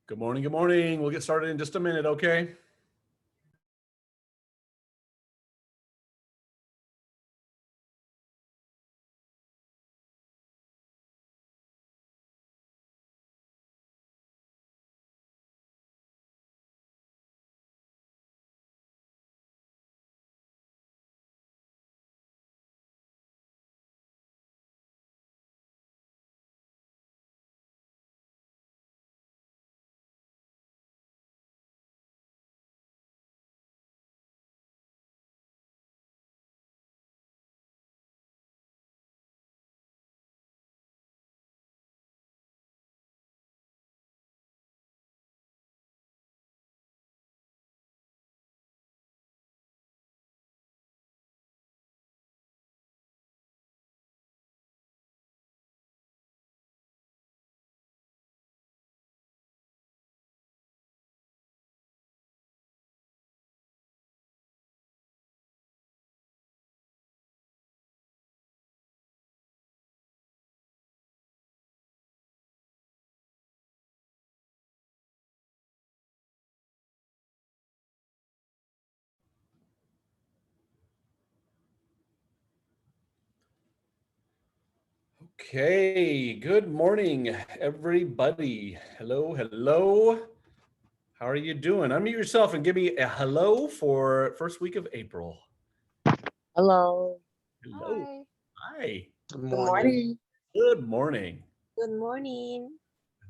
Good morning. Good morning. We'll get started in just a minute, okay? Okay. Good morning, everybody. Hello. Hello. How are you doing? Unmute yourself and give me a hello for first week of April. Hello. Hello. Hi. Hi. Good Good morning. morning. Good morning. Good morning.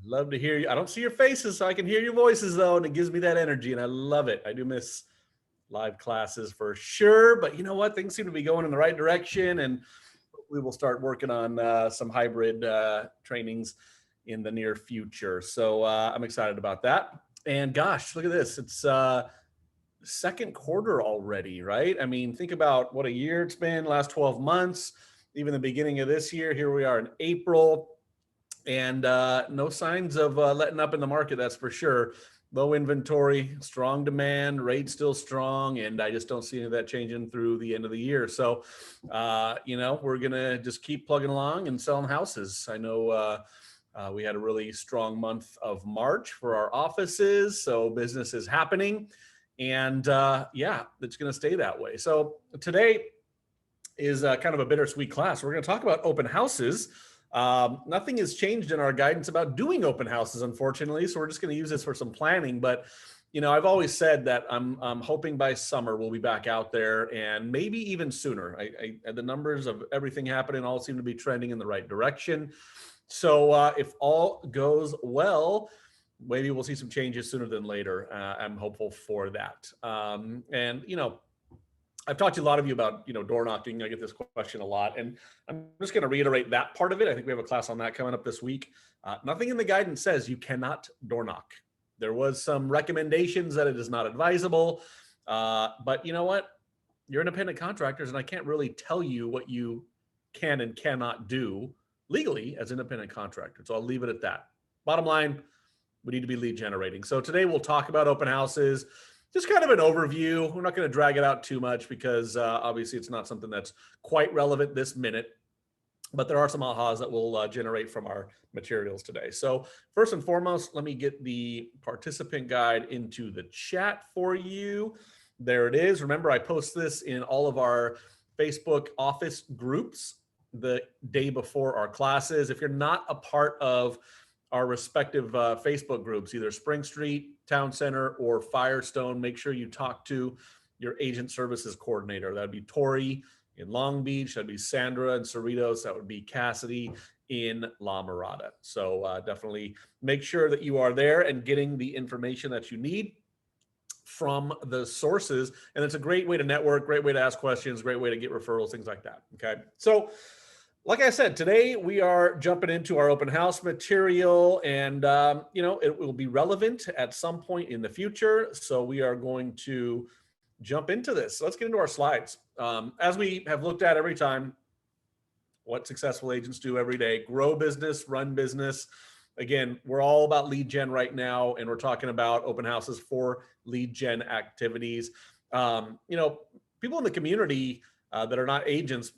Love to hear you. I don't see your faces, so I can hear your voices though, and it gives me that energy, and I love it. I do miss live classes for sure, but you know what? Things seem to be going in the right direction, and we will start working on some hybrid trainings in the near future. So I'm excited about that. And gosh, look at this. It's second quarter already, right? I mean, think about what a year it's been, last 12 months, even the beginning of this year. Here we are in April, and no signs of letting up in the market, that's for sure. Low inventory, strong demand, rate still strong, and I just don't see any of that changing through the end of the year. So, we're gonna just keep plugging along and selling houses. I know we had a really strong month of March for our offices, so business is happening, and it's gonna stay that way. So today is kind of a bittersweet class. We're gonna talk about open houses. Nothing has changed in our guidance about doing open houses, unfortunately. So we're just going to use this for some planning. But I've always said that I'm hoping by summer we'll be back out there, and maybe even sooner. The numbers of everything happening all seem to be trending in the right direction. So if all goes well, maybe we'll see some changes sooner than later. I'm hopeful for that. I've talked to a lot of you about, door knocking. I get this question a lot, and I'm just going to reiterate that part of it. I think we have a class on that coming up this week. Nothing in the guidance says you cannot door knock. There was some recommendations that it is not advisable, but you know what? You're independent contractors, and I can't really tell you what you can and cannot do legally as independent contractors. So I'll leave it at that. Bottom line, we need to be lead generating. So today we'll talk about open houses, just kind of an overview. We're not going to drag it out too much because obviously it's not something that's quite relevant this minute, but there are some ahas that we'll generate from our materials today. So first and foremost, let me get the participant guide into the chat for you. There it is. Remember, I post this in all of our Facebook office groups the day before our classes. If you're not a part of our respective Facebook groups, either Spring Street, Town Center, or Firestone, make sure you talk to your agent services coordinator. That'd be Tori in Long Beach. That'd be Sandra in Cerritos. That would be Cassidy in La Mirada. So definitely make sure that you are there and getting the information that you need from the sources. And it's a great way to network, great way to ask questions, great way to get referrals, things like that. Okay. So like I said, today we are jumping into our open house material, and it will be relevant at some point in the future. So we are going to jump into this. So let's get into our slides. As we have looked at every time, what successful agents do every day: grow business, run business. Again, we're all about lead gen right now, and we're talking about open houses for lead gen activities. People in the community that are not agents,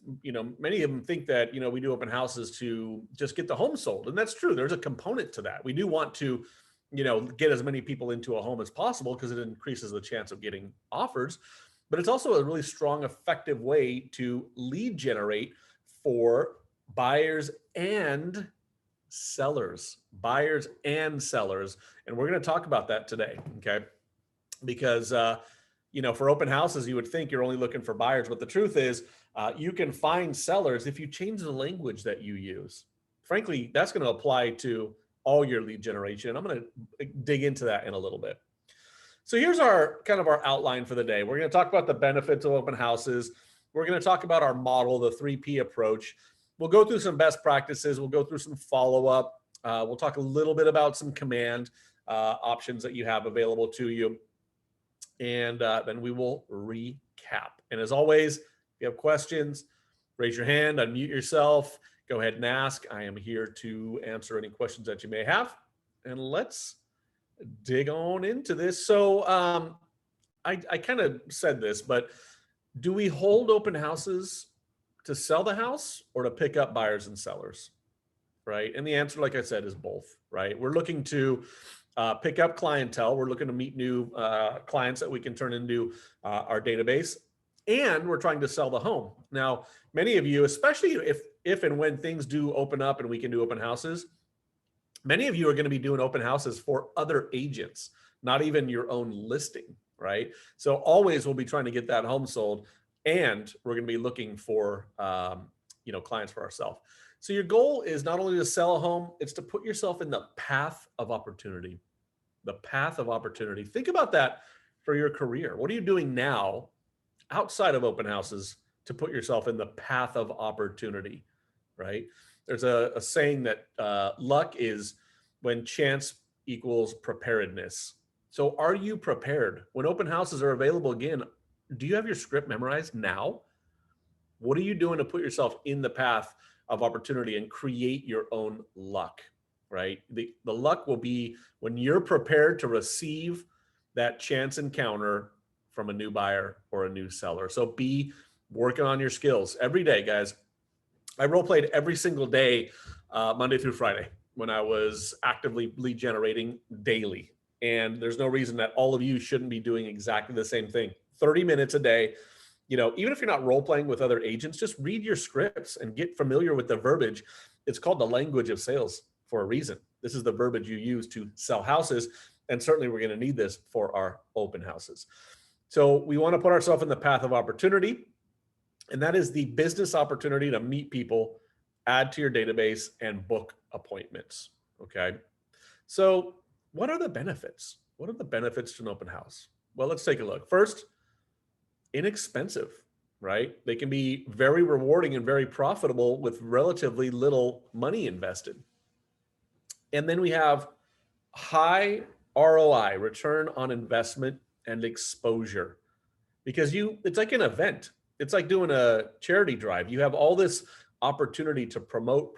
many of them think that, we do open houses to just get the home sold. And that's true. There's a component to that. We do want to get as many people into a home as possible because it increases the chance of getting offers. But it's also a really strong, effective way to lead generate for buyers and sellers, And we're going to talk about that today. Okay. Because, for open houses, you would think you're only looking for buyers, but the truth is you can find sellers if you change the language that you use. Frankly, that's going to apply to all your lead generation. I'm going to dig into that in a little bit. So here's our outline for the day. We're going to talk about the benefits of open houses. We're going to talk about our model, the 3P approach. We'll go through some best practices. We'll go through some follow-up. We'll talk a little bit about some command options that you have available to you. And then we will recap. And as always, if you have questions, raise your hand, unmute yourself, go ahead and ask. I am here to answer any questions that you may have. And let's dig on into this. So I kind of said this, but do we hold open houses to sell the house or to pick up buyers and sellers? Right. And the answer, like I said, is both. Right. We're looking to pick up clientele. We're looking to meet new clients that we can turn into our database. And we're trying to sell the home. Now, many of you, especially if and when things do open up and we can do open houses, many of you are going to be doing open houses for other agents, not even your own listing, right? So always we'll be trying to get that home sold, and we're going to be looking for clients for ourselves. So your goal is not only to sell a home, it's to put yourself in the path of opportunity. The path of opportunity. Think about that for your career. What are you doing now outside of open houses to put yourself in the path of opportunity, right? There's a saying that luck is when chance equals preparedness. So are you prepared? When open houses are available again, do you have your script memorized now? What are you doing to put yourself in the path of opportunity and create your own luck, right? The luck will be when you're prepared to receive that chance encounter from a new buyer or a new seller. So be working on your skills every day, guys. I role played every single day, Monday through Friday, when I was actively lead generating daily. And there's no reason that all of you shouldn't be doing exactly the same thing. 30 minutes a day. Even if you're not role playing with other agents, just read your scripts and get familiar with the verbiage. It's called the language of sales for a reason. This is the verbiage you use to sell houses. And certainly we're going to need this for our open houses. So we want to put ourselves in the path of opportunity. And that is the business opportunity to meet people, add to your database, and book appointments. Okay. So what are the benefits? What are the benefits to an open house? Well, let's take a look. First, inexpensive, right? They can be very rewarding and very profitable with relatively little money invested. And then we have high ROI, return on investment and exposure, because it's like an event. It's like doing a charity drive. You have all this opportunity to promote.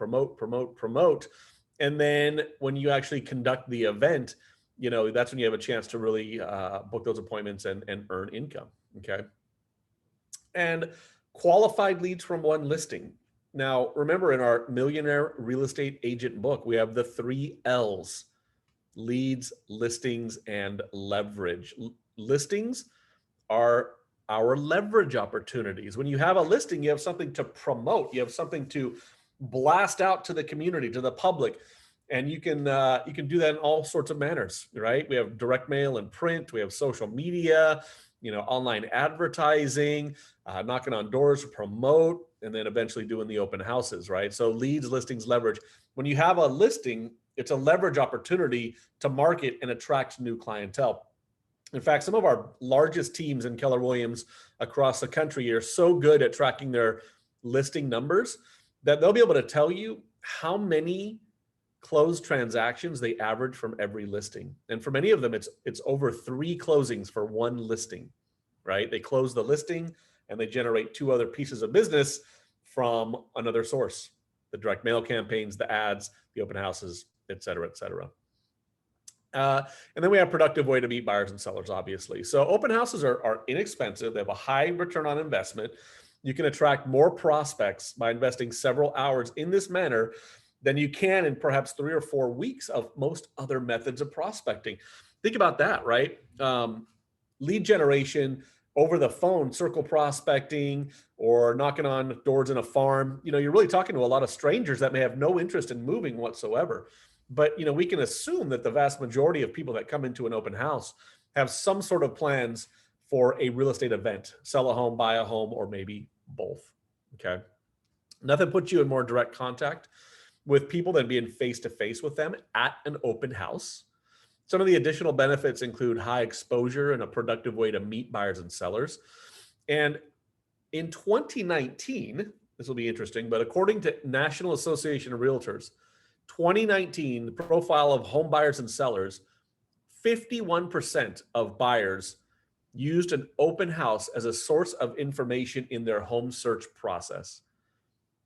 And then when you actually conduct the event, that's when you have a chance to really book those appointments and earn income. Okay. And qualified leads from one listing. Now, remember, in our Millionaire Real Estate Agent book, we have the 3 L's: leads, listings, and leverage. Listings are our leverage opportunities. When you have a listing, you have something to promote. You have something to blast out to the community, to the public. And you can do that in all sorts of manners, right? We have direct mail and print. We have social media, online advertising, knocking on doors to promote, and then eventually doing the open houses, right? So leads, listings, leverage. When you have a listing, it's a leverage opportunity to market and attract new clientele. In fact, some of our largest teams in Keller Williams across the country are so good at tracking their listing numbers that they'll be able to tell you how many closed transactions they average from every listing. And for many of them, it's over 3 closings for one listing, right? They close the listing and they generate 2 other pieces of business from another source: the direct mail campaigns, the ads, the open houses, et cetera, et cetera. And then we have productive way to meet buyers and sellers, obviously. So open houses are inexpensive. They have a high return on investment. You can attract more prospects by investing several hours in this manner. than you can in perhaps 3 or 4 weeks of most other methods of prospecting. Think about that, right? Lead generation over the phone, circle prospecting, or knocking on doors in a farm. You're really talking to a lot of strangers that may have no interest in moving whatsoever. But we can assume that the vast majority of people that come into an open house have some sort of plans for a real estate event, sell a home, buy a home, or maybe both. Okay. Nothing puts you in more direct contact with people than being face to face with them at an open house. Some of the additional benefits include high exposure and a productive way to meet buyers and sellers. And in 2019, this will be interesting, but according to National Association of Realtors, 2019, the profile of home buyers and sellers, 51% of buyers used an open house as a source of information in their home search process.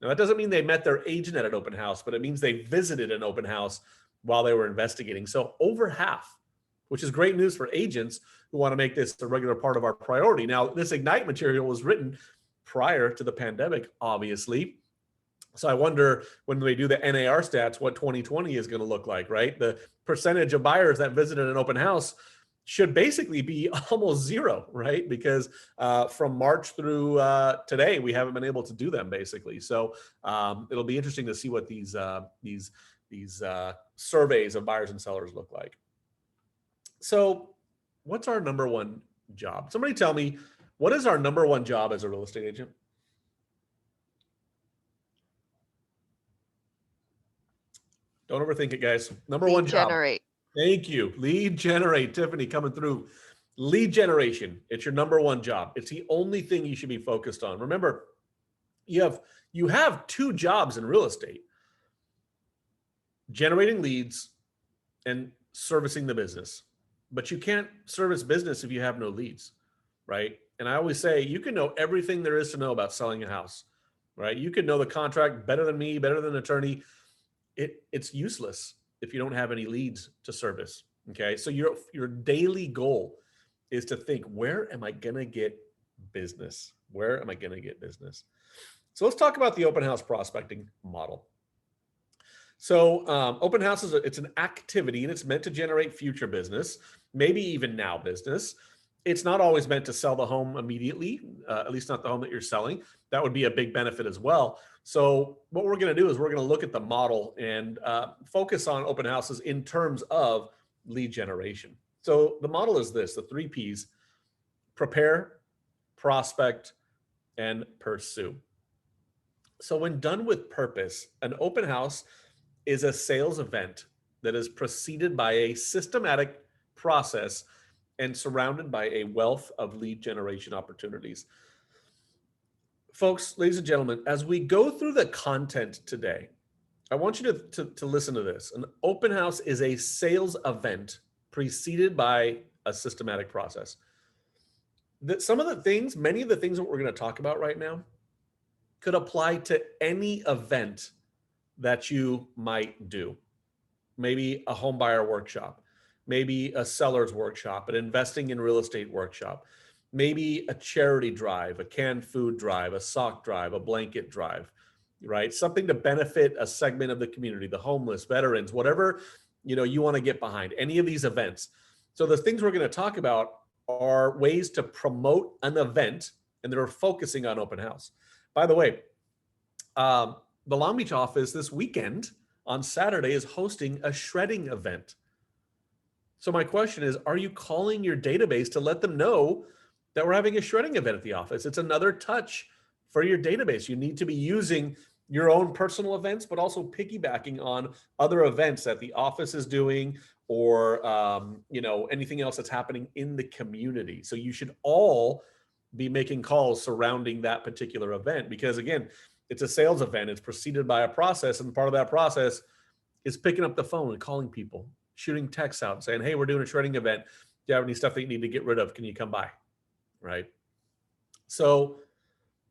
Now, that doesn't mean they met their agent at an open house, but it means they visited an open house while they were investigating. So over half, which is great news for agents who want to make this a regular part of our priority. Now, this Ignite material was written prior to the pandemic, obviously. So I wonder when we do the NAR stats, what 2020 is going to look like, right? The percentage of buyers that visited an open house should basically be almost zero, right? Because from March through today, we haven't been able to do them basically. So it'll be interesting to see what these surveys of buyers and sellers look like. So what's our number one job? Somebody tell me, what is our number one job as a real estate agent? Don't overthink it, guys. Number one job. Generate. Thank you. Lead generate. Tiffany coming through. Lead generation. It's your number one job. It's the only thing you should be focused on. Remember, you have two jobs in real estate: generating leads and servicing the business. But you can't service business if you have no leads, right? And I always say you can know everything there is to know about selling a house, right? You can know the contract better than me, better than an attorney. It's useless if you don't have any leads to service. Okay. So your daily goal is to think, where am I going to get business? Where am I going to get business? So let's talk about the open house prospecting model. So open houses, it's an activity and it's meant to generate future business, maybe even now business. It's not always meant to sell the home immediately, at least not the home that you're selling. That would be a big benefit as well. So what we're going to do is we're going to look at the model and focus on open houses in terms of lead generation. So the model is this: the 3 Ps: prepare, prospect, and pursue. So when done with purpose, an open house is a sales event that is preceded by a systematic process and surrounded by a wealth of lead generation opportunities. Folks, ladies and gentlemen, as we go through the content today, I want you to listen to this. An open house is a sales event preceded by a systematic process. Many of the things that we're going to talk about right now could apply to any event that you might do. Maybe a home buyer workshop, maybe a seller's workshop, an investing in real estate workshop, maybe a charity drive, a canned food drive, a sock drive, a blanket drive, right? Something to benefit a segment of the community, the homeless, veterans, whatever you want to get behind, any of these events. So the things we're going to talk about are ways to promote an event, and they're focusing on open house. By the way, the Long Beach office this weekend on Saturday is hosting a shredding event. So my question is, are you calling your database to let them know that we're having a shredding event at the office? It's another touch for your database. You need to be using your own personal events, but also piggybacking on other events that the office is doing, or anything else that's happening in the community. So you should all be making calls surrounding that particular event, because again, it's a sales event. It's preceded by a process, and part of that process is picking up the phone and calling people, shooting texts out saying, hey, we're doing a shredding event. Do you have any stuff that you need to get rid of? Can you come by? Right? So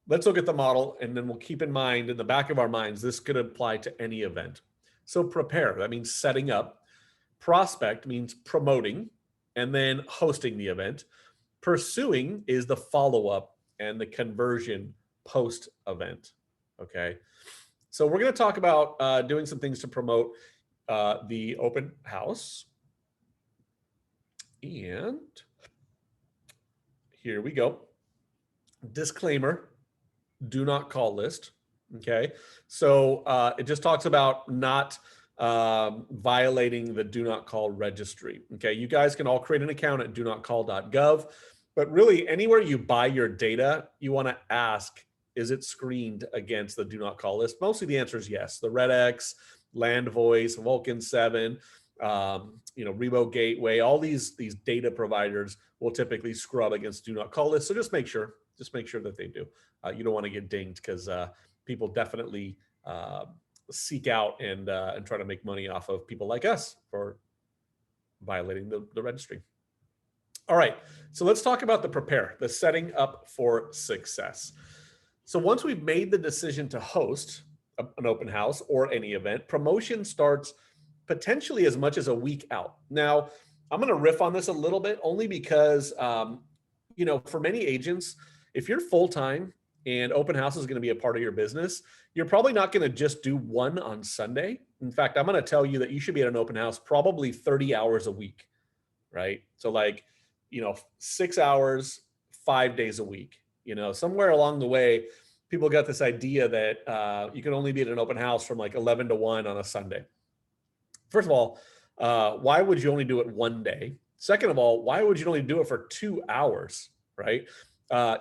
let's look at the model, and then we'll keep in mind, in the back of our minds, this could apply to any event. So prepare, that means setting up. Prospect means promoting and then hosting the event. Pursuing is the follow-up and the conversion post-event. Okay. So we're going to talk about doing some things to promote the open house. And here we go. Disclaimer, do not call list. Okay. So it just talks about not violating the do not call registry. Okay. You guys can all create an account at donotcall.gov, but really anywhere you buy your data, you want to ask, is it screened against the do not call list? Mostly the answer is yes. The RedX, Land Voice, Vulcan 7, Rebo Gateway, all these data providers will typically scrub against do not call list. So just make sure that they do. You don't want to get dinged because people definitely seek out and try to make money off of people like us for violating the registry. All right, so let's talk about the setting up for success. So once we've made the decision to host an open house or any event, promotion starts potentially as much as a week out. Now, I'm going to riff on this a little bit only because, for many agents, if you're full-time and open house is going to be a part of your business, you're probably not going to just do one on Sunday. In fact, I'm going to tell you that you should be at an open house probably 30 hours a week, right? So 6 hours, 5 days a week. Somewhere along the way, people got this idea that you can only be at an open house from 11 to 1 on a Sunday. First of all, why would you only do it one day? Second of all, why would you only do it for 2 hours, right?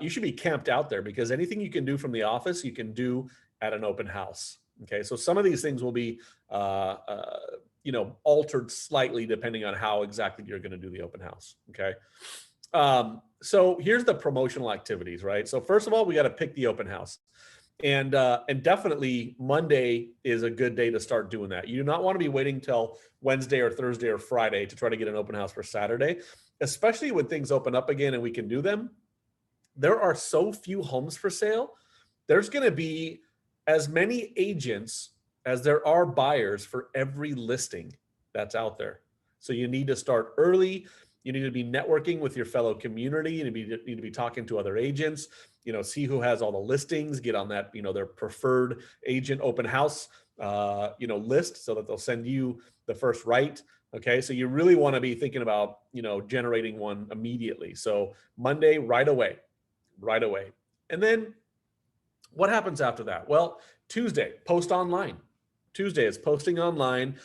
You should be camped out there because anything you can do from the office, you can do at an open house. Okay, so some of these things will be, altered slightly depending on how exactly you're going to do the open house. Okay. So here's the promotional activities, right? So first of all, we got to pick the open house. And definitely Monday is a good day to start doing that. You do not want to be waiting till Wednesday or Thursday or Friday to try to get an open house for Saturday, especially when things open up again and we can do them. There are so few homes for sale. There's going to be as many agents as there are buyers for every listing that's out there. So you need to start early. You need to be networking with your fellow community. You need to be talking to other agents, see who has all the listings, get on that, their preferred agent open house, list so that they'll send you the first right. Okay. So you really want to be thinking about, generating one immediately. So Monday, right away. And then what happens after that? Well, Tuesday, post online. Tuesday is posting online.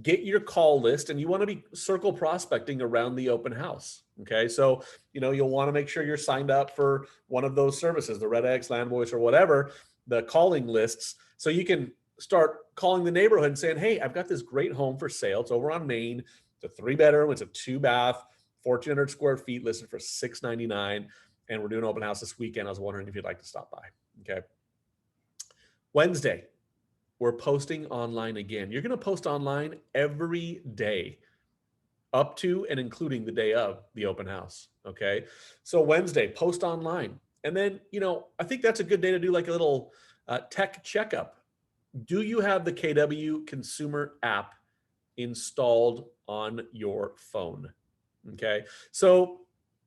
Get your call list, and you want to be circle prospecting around the open house. Okay. So, you'll want to make sure you're signed up for one of those services, the RedX, Land Voice, or whatever, the calling lists. So you can start calling the neighborhood and saying, hey, I've got this great home for sale. It's over on Main. It's a 3-bedroom. It's a 2-bath, 1,400 square feet, listed for $699. And we're doing open house this weekend. I was wondering if you'd like to stop by. Okay. Wednesday, we're posting online again. You're going to post online every day up to and including the day of the open house. Okay. So Wednesday, post online. And then, I think that's a good day to do like a little tech checkup. Do you have the KW consumer app installed on your phone? Okay. So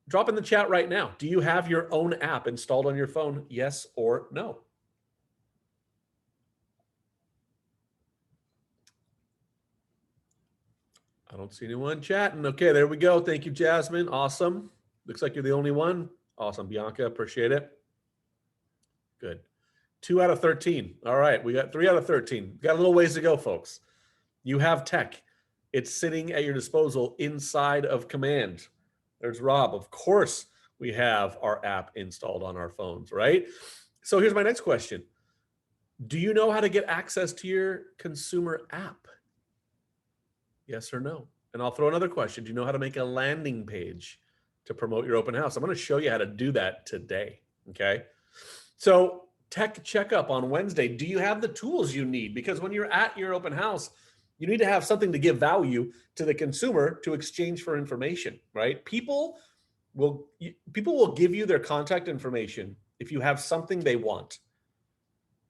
drop in the chat right now. Do you have your own app installed on your phone? Yes or no? I don't see anyone chatting. Okay, there we go. Thank you, Jasmine. Awesome. Looks like you're the only one. Awesome, Bianca. Appreciate it. Good. 2 out of 13. All right, we got 3 out of 13. Got a little ways to go, folks. You have tech. It's sitting at your disposal inside of Command. There's Rob. Of course, we have our app installed on our phones, right? So here's my next question. Do you know how to get access to your consumer app? Yes or no? And I'll throw another question. Do you know how to make a landing page to promote your open house? I'm going to show you how to do that today. Okay. So tech checkup on Wednesday. Do you have the tools you need? Because when you're at your open house, you need to have something to give value to the consumer to exchange for information, right? People will give you their contact information if you have something they want,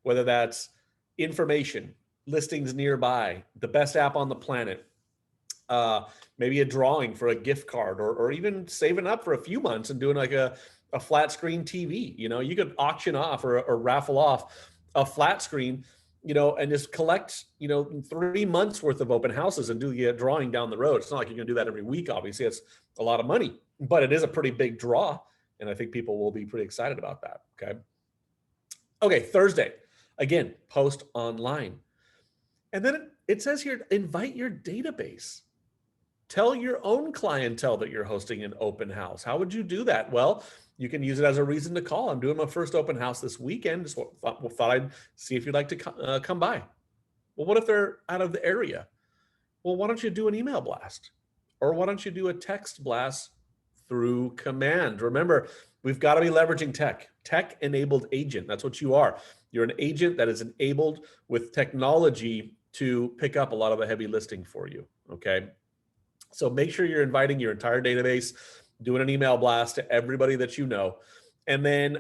whether that's information, listings nearby, the best app on the planet, maybe a drawing for a gift card, or even saving up for a few months and doing like a flat screen TV. You could auction off or raffle off a flat screen and just collect, 3 months worth of open houses and do the drawing down the road. It's not like you're going to do that every week. Obviously, it's a lot of money, but it is a pretty big draw. And I think people will be pretty excited about that. Okay. Okay. Thursday, again, post online. And then it says here, invite your database. Tell your own clientele that you're hosting an open house. How would you do that? Well, you can use it as a reason to call. I'm doing my first open house this weekend. Just thought I'd see if you'd like to come by. Well, what if they're out of the area? Well, why don't you do an email blast? Or why don't you do a text blast through command? Remember, we've got to be leveraging tech-enabled agent. That's what you are. You're an agent that is enabled with technology to pick up a lot of the heavy lifting for you, okay? So make sure you're inviting your entire database, doing an email blast to everybody that you know. And then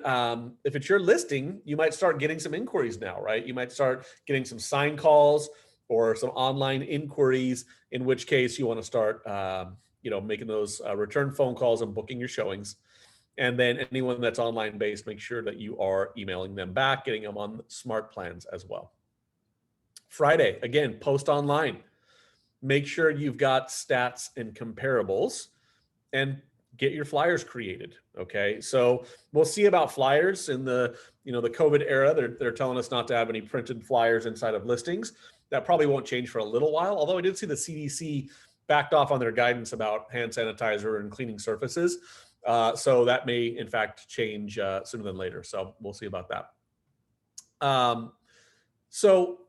if it's your listing, you might start getting some inquiries now, right? You might start getting some sign calls or some online inquiries, in which case you want to start, making those return phone calls and booking your showings. And then anyone that's online based, make sure that you are emailing them back, getting them on smart plans as well. Friday, again, post online. Make sure you've got stats and comparables and get your flyers created. Okay. So we'll see about flyers in the COVID era. They're telling us not to have any printed flyers inside of listings. That probably won't change for a little while. Although I did see the CDC backed off on their guidance about hand sanitizer and cleaning surfaces. So that may in fact change sooner than later. So we'll see about that. So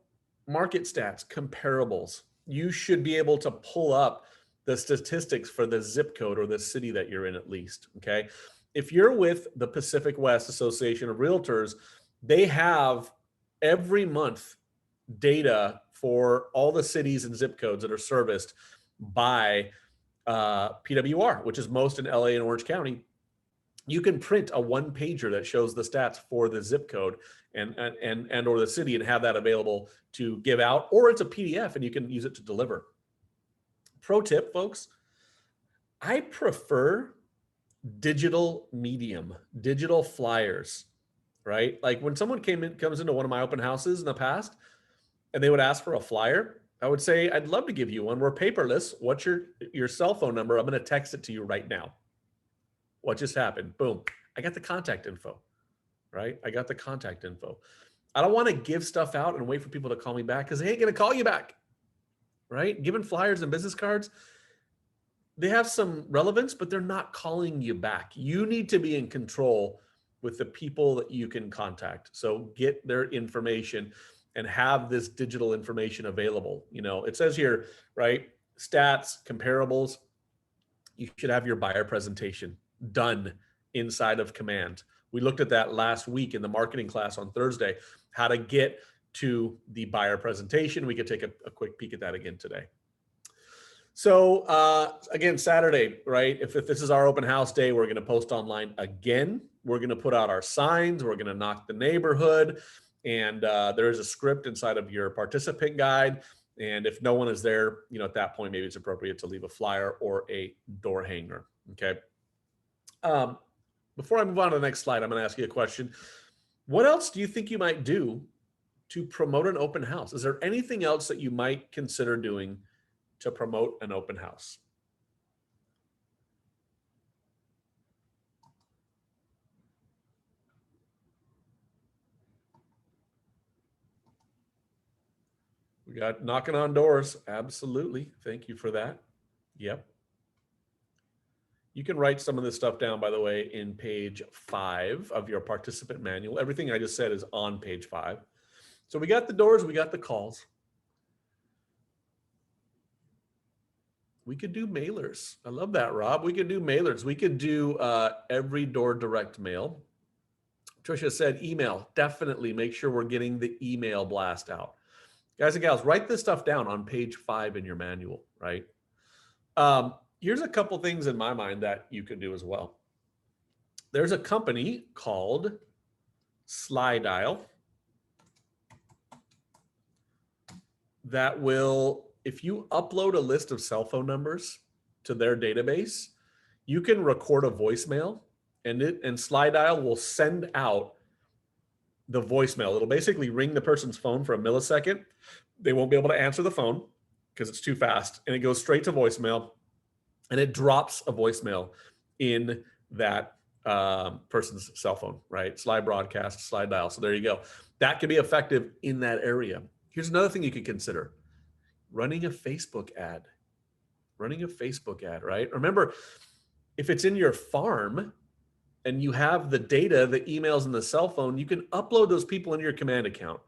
market stats, comparables. You should be able to pull up the statistics for the zip code or the city that you're in at least, okay? If you're with the Pacific West Association of Realtors, they have every month data for all the cities and zip codes that are serviced by PWR, which is most in LA and Orange County. You can print a one-pager that shows the stats for the zip code and or the city and have that available to give out, or it's a PDF and you can use it to deliver. Pro tip, folks, I prefer digital medium, digital flyers, right? Like when someone comes into one of my open houses in the past and they would ask for a flyer, I would say, I'd love to give you one. We're paperless. What's your cell phone number? I'm going to text it to you right now. What just happened? Boom. I got the contact info, right? I got the contact info. I don't want to give stuff out and wait for people to call me back because they ain't going to call you back, right? Giving flyers and business cards, they have some relevance, but they're not calling you back. You need to be in control with the people that you can contact. So get their information and have this digital information available. It says here, right? Stats, comparables. You should have your buyer presentation done inside of Command. We looked at that last week in the marketing class on Thursday, how to get to the buyer presentation. We could take a quick peek at that again today. So again, Saturday, right? If this is our open house day, we're going to post online again. We're going to put out our signs. We're going to knock the neighborhood. And there is a script inside of your participant guide. And if no one is there, at that point, maybe it's appropriate to leave a flyer or a door hanger. Okay. Before I move on to the next slide, I'm going to ask you a question. What else do you think you might do to promote an open house? Is there anything else that you might consider doing to promote an open house? We got knocking on doors. Absolutely. Thank you for that. Yep. You can write some of this stuff down, by the way, in page 5 of your participant manual. Everything I just said is on page 5. So we got the doors, we got the calls. We could do mailers. I love that, Rob. We could do mailers. We could do every door direct mail. Trisha said email. Definitely make sure we're getting the email blast out. Guys and gals, write this stuff down on page 5 in your manual, right? Here's a couple things in my mind that you could do as well. There's a company called Slydial that will, if you upload a list of cell phone numbers to their database, you can record a voicemail and Slydial will send out the voicemail. It'll basically ring the person's phone for a millisecond. They won't be able to answer the phone because it's too fast, and it goes straight to voicemail, and it drops a voicemail in that person's cell phone, right? Slide broadcast, slide dial. So there you go. That can be effective in that area. Here's another thing you could consider: running a Facebook ad. Running a Facebook ad, right? Remember, if it's in your farm and you have the data, the emails, and the cell phone, you can upload those people into your command account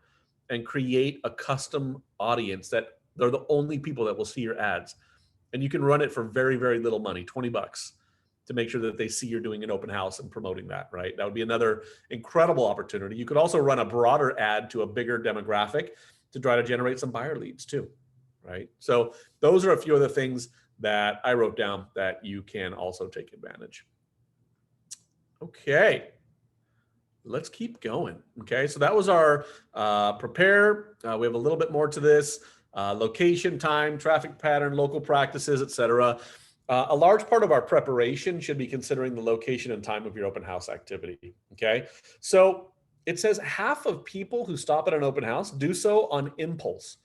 and create a custom audience that they're the only people that will see your ads. And you can run it for very, very little money, 20 bucks, to make sure that they see you're doing an open house and promoting that, right? That would be another incredible opportunity. You could also run a broader ad to a bigger demographic to try to generate some buyer leads too, right? So those are a few of the things that I wrote down that you can also take advantage. Okay, let's keep going. Okay, so that was our prepare. We have a little bit more to this: location, time, traffic pattern, local practices, etc. A large part of our preparation should be considering the location and time of your open house activity. Okay, so it says half of people who stop at an open house do so on impulse.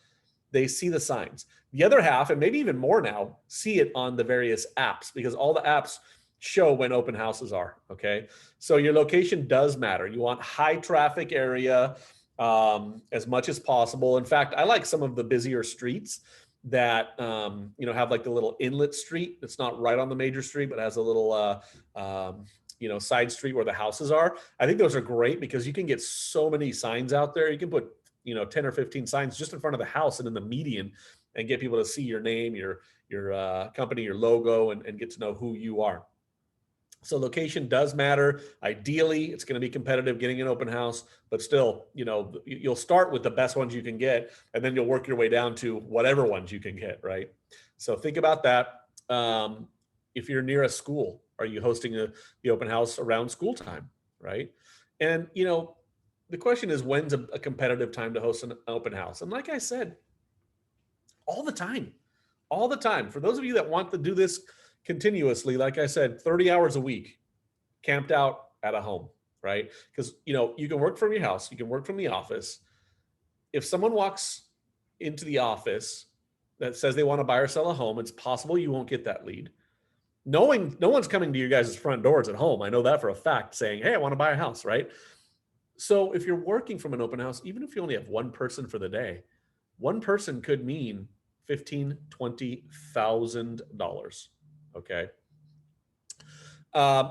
They see the signs. The other half, and maybe even more now, see it on the various apps, because all the apps show when open houses are. Okay, so your location does matter. You want high traffic area as much as possible. In fact, I like some of the busier streets that have like the little inlet street that's not right on the major street, but has a little side street where the houses are. I think those are great because you can get so many signs out there. You can put 10 or 15 signs just in front of the house and in the median, and get people to see your name, your company, your logo, and get to know who you are. So location does matter. Ideally, it's going to be competitive getting an open house, but still, you'll start with the best ones you can get, and then you'll work your way down to whatever ones you can get, right? So think about that. If you're near a school, are you hosting the open house around school time, right? And, the question is, when's a competitive time to host an open house? And like I said, all the time. For those of you that want to do this continuously, like I said, 30 hours a week, camped out at a home, right? Because, you can work from your house, you can work from the office. If someone walks into the office that says they want to buy or sell a home, it's possible you won't get that lead. Knowing no one's coming to your guys' front doors at home. I know that for a fact, saying, hey, I want to buy a house, right? So if you're working from an open house, even if you only have one person for the day, one person could mean $15,000, $20,000. Okay.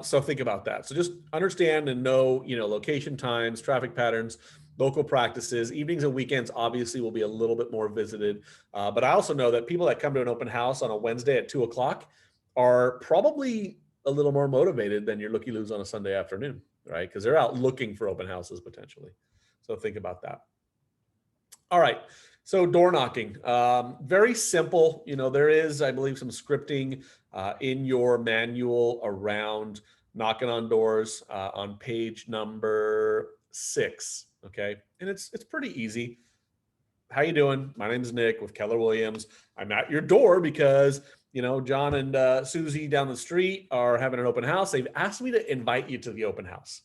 So think about that. So just understand and know, location, times, traffic patterns, local practices. Evenings and weekends obviously will be a little bit more visited. But I also know that people that come to an open house on a Wednesday at 2:00 are probably a little more motivated than your looky-loos on a Sunday afternoon, right? Because they're out looking for open houses potentially. So think about that. All right. So door knocking, very simple. There is, I believe, some scripting in your manual around knocking on doors on page number 6. Okay, and it's pretty easy. How you doing? My name is Nick with Keller Williams. I'm at your door because John and Susie down the street are having an open house. They've asked me to invite you to the open house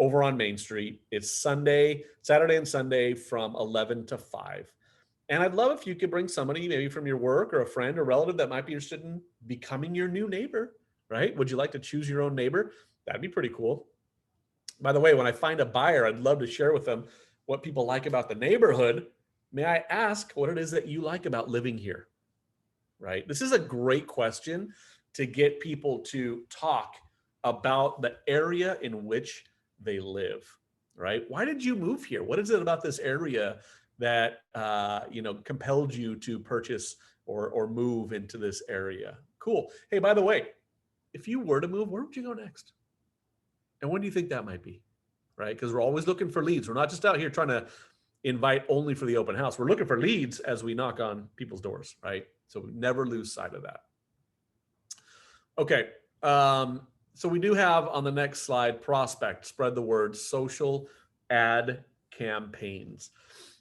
over on Main Street. It's Saturday and Sunday from 11 to 5. And I'd love if you could bring somebody maybe from your work or a friend or relative that might be interested in becoming your new neighbor, right? Would you like to choose your own neighbor? That'd be pretty cool. By the way, when I find a buyer, I'd love to share with them what people like about the neighborhood. May I ask what it is that you like about living here, right? This is a great question to get people to talk about the area in which they live, right? Why did you move here? What is it about this area that compelled you to purchase or move into this area? Cool. Hey, by the way, if you were to move, where would you go next? And when do you think that might be? Right? Because we're always looking for leads. We're not just out here trying to invite only for the open house. We're looking for leads as we knock on people's doors, right? So we never lose sight of that. Okay. So we do have on the next slide, prospect, spread the word, social ad campaigns.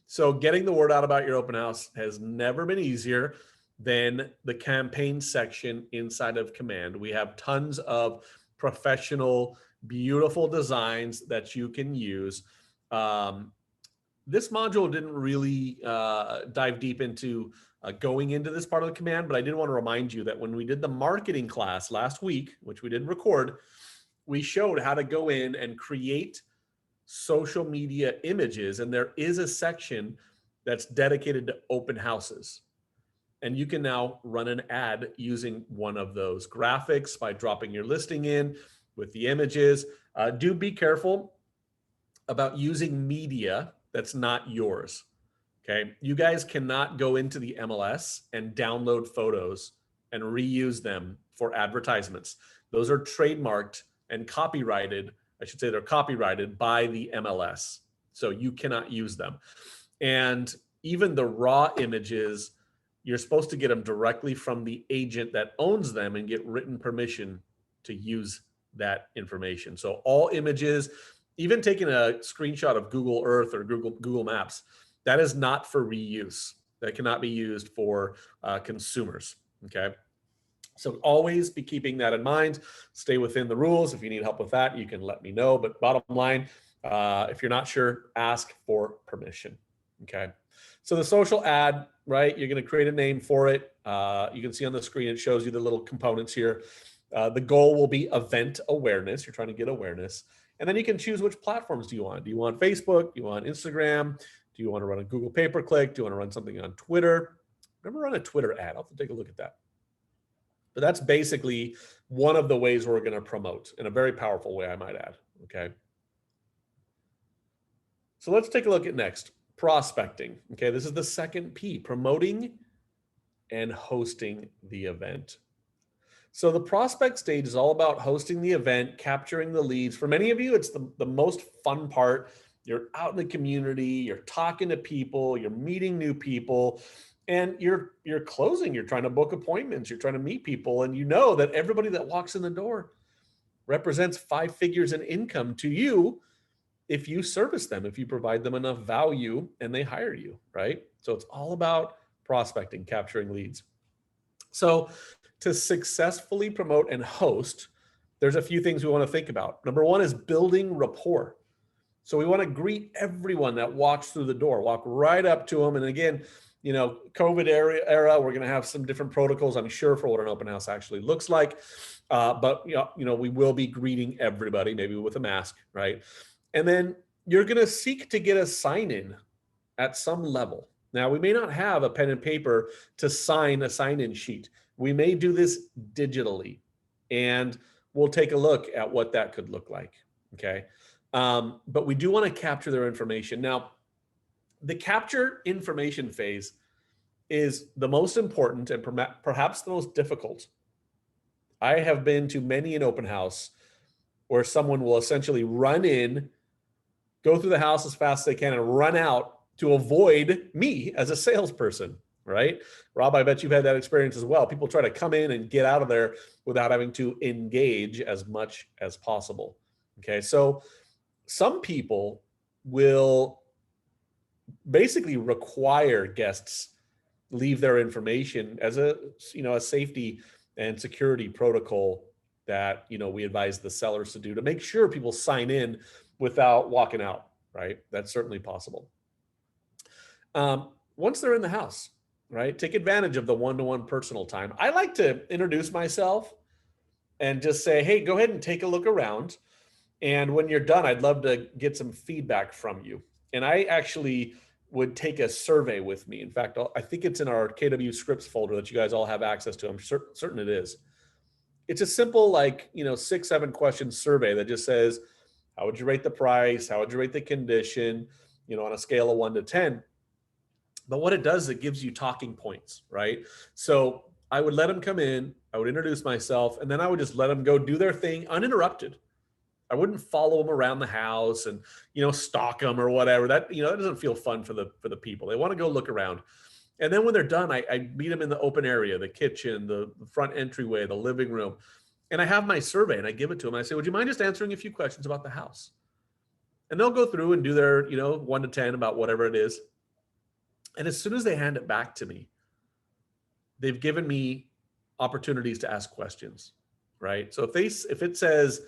So getting the word out about your open house has never been easier than the campaign section inside of Command. We have tons of professional, beautiful designs that you can use. This module didn't really dive deep into going into this part of the command, but I did want to remind you that when we did the marketing class last week, which we didn't record, we showed how to go in and create social media images. And there is a section that's dedicated to open houses. And you can now run an ad using one of those graphics by dropping your listing in with the images. Do be careful about using media that's not yours. Okay. You guys cannot go into the MLS and download photos and reuse them for advertisements. Those are trademarked and copyrighted. I should say they're copyrighted by the MLS. So you cannot use them. And even the raw images, you're supposed to get them directly from the agent that owns them and get written permission to use that information. So all images, even taking a screenshot of Google Earth or Google Maps, that is not for reuse. That cannot be used for consumers, okay? So always be keeping that in mind. Stay within the rules. If you need help with that, you can let me know. But bottom line, if you're not sure, ask for permission, okay? So the social ad, right? You're going to create a name for it. You can see on the screen, it shows you the little components here. The goal will be event awareness. You're trying to get awareness. And then you can choose which platforms do you want. Do you want Facebook? Do you want Instagram? Do you want to run a Google pay-per-click? Do you want to run something on Twitter? Remember, run a Twitter ad. I'll have to take a look at that. But that's basically one of the ways we're going to promote in a very powerful way, I might add. Okay. So let's take a look at next. Prospecting. Okay. This is the second P, promoting and hosting the event. So the prospect stage is all about hosting the event, capturing the leads. For many of you, it's the most fun part. You're out in the community, you're talking to people, you're meeting new people, and you're closing, you're trying to book appointments, you're trying to meet people, and you know that everybody that walks in the door represents 5 figures in income to you if you service them, if you provide them enough value and they hire you, right? So it's all about prospecting, capturing leads. So to successfully promote and host, there's a few things we want to think about. Number one is building rapport. So we want to greet everyone that walks through the door, walk right up to them. And again, you know, COVID era, we're going to have some different protocols, I'm sure, for what an open house actually looks like. But you know, we will be greeting everybody, maybe with a mask, right? And then you're going to seek to get a sign-in at some level. Now, we may not have a pen and paper to sign a sign-in sheet. We may do this digitally, and we'll take a look at what that could look like, okay? But we do want to capture their information. Now, the capture information phase is the most important and perhaps the most difficult. I have been to many an open house where someone will essentially run in, go through the house as fast as they can, and run out to avoid me as a salesperson, right? Rob, I bet you've had that experience as well. People try to come in and get out of there without having to engage as much as possible, okay? So some people will basically require guests leave their information as a, you know, a safety and security protocol that, you know, we advise the sellers to do to make sure people sign in without walking out, right? That's certainly possible. Once they're in the house, right, take advantage of the one-to-one personal time. I like to introduce myself and just say, hey, go ahead and take a look around. And when you're done, I'd love to get some feedback from you. And I actually would take a survey with me. In fact, I think it's in our KW scripts folder that you guys all have access to. I'm certain it is. It's a simple, like, you know, 6-7 question survey that just says, how would you rate the price? How would you rate the condition? You know, on a scale of 1 to 10. But what it does is it gives you talking points, right? So I would let them come in, I would introduce myself, and then I would just let them go do their thing uninterrupted. I wouldn't follow them around the house and, you know, stalk them or whatever. That, you know, that doesn't feel fun for the people. They want to go look around. And then when they're done, I meet them in the open area, the kitchen, the front entryway, the living room. And I have my survey and I give it to them. I say, would you mind just answering a few questions about the house? And they'll go through and do their, you know, 1 to 10 about whatever it is. And as soon as they hand it back to me, they've given me opportunities to ask questions, right? So if it says,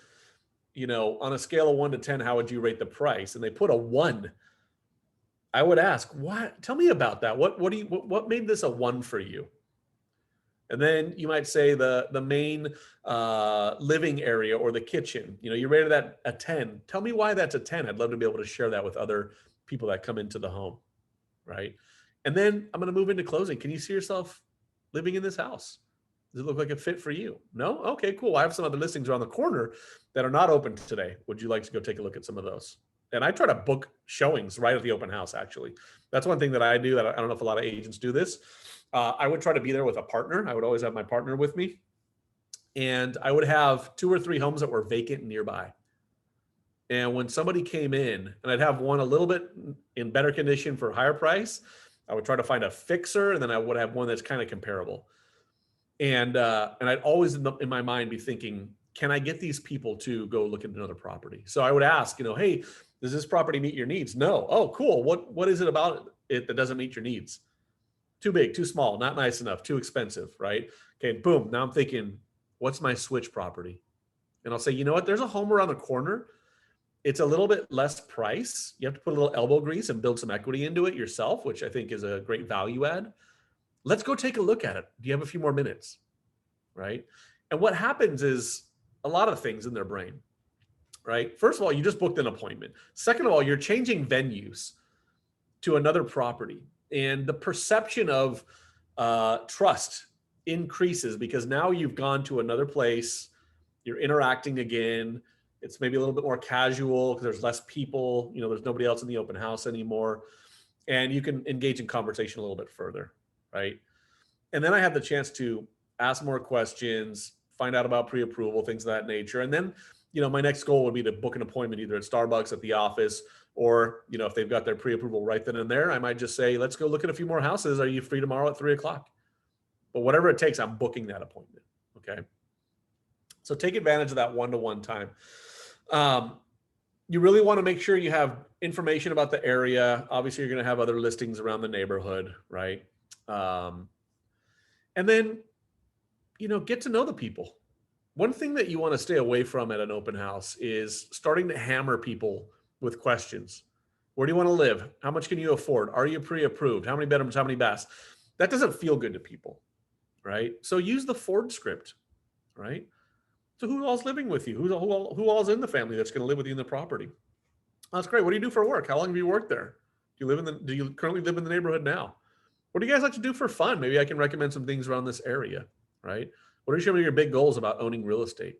on a scale of 1 to 10, how would you rate the price? And they put a 1. I would ask, what? Tell me about that. What made this a 1 for you? And then you might say the main living area or the kitchen. You rated that a 10. Tell me why that's a 10. I'd love to be able to share that with other people that come into the home, right? And then I'm going to move into closing. Can you see yourself living in this house? Does it look like a fit for you? No? Okay, cool. I have some other listings around the corner that are not open today. Would you like to go take a look at some of those? And I try to book showings right at the open house, actually. That's one thing that I do that I don't know if a lot of agents do this. I would try to be there with a partner. I would always have my partner with me. And I would have 2 or 3 homes that were vacant nearby. And when somebody came in, and I'd have one a little bit in better condition for a higher price, I would try to find a fixer, and then I would have one that's kind of comparable. And I'd always in my mind be thinking, can I get these people to go look at another property? So I would ask, hey, does this property meet your needs? No. Oh, cool. What is it about it that doesn't meet your needs? Too big, too small, not nice enough, too expensive, right? Okay, boom. Now I'm thinking, what's my switch property? And I'll say, you know what? There's a home around the corner. It's a little bit less price. You have to put a little elbow grease and build some equity into it yourself, which I think is a great value add. Let's go take a look at it. Do you have a few more minutes? Right? And what happens is a lot of things in their brain, right? First of all, you just booked an appointment. Second of all, you're changing venues to another property. And the perception of trust increases because now you've gone to another place, you're interacting again. It's maybe a little bit more casual because there's less people, there's nobody else in the open house anymore. And you can engage in conversation a little bit further, right? And then I have the chance to ask more questions, find out about pre-approval, things of that nature. And then, my next goal would be to book an appointment either at Starbucks, at the office, or, if they've got their pre-approval right then and there, I might just say, let's go look at a few more houses. Are you free tomorrow at 3:00? But whatever it takes, I'm booking that appointment. Okay. So take advantage of that one-to-one time. You really want to make sure you have information about the area. Obviously, you're going to have other listings around the neighborhood, right? And then, get to know the people. One thing that you want to stay away from at an open house is starting to hammer people with questions. Where do you want to live? How much can you afford? Are you pre-approved? How many bedrooms? How many baths? That doesn't feel good to people, right? So use the Ford script, right? So who all's living with you? Who all's in the family that's going to live with you in the property? Oh, that's great. What do you do for work? How long have you worked there? Do you currently live in the neighborhood now? What do you guys like to do for fun? Maybe I can recommend some things around this area, right? What are some of your big goals about owning real estate?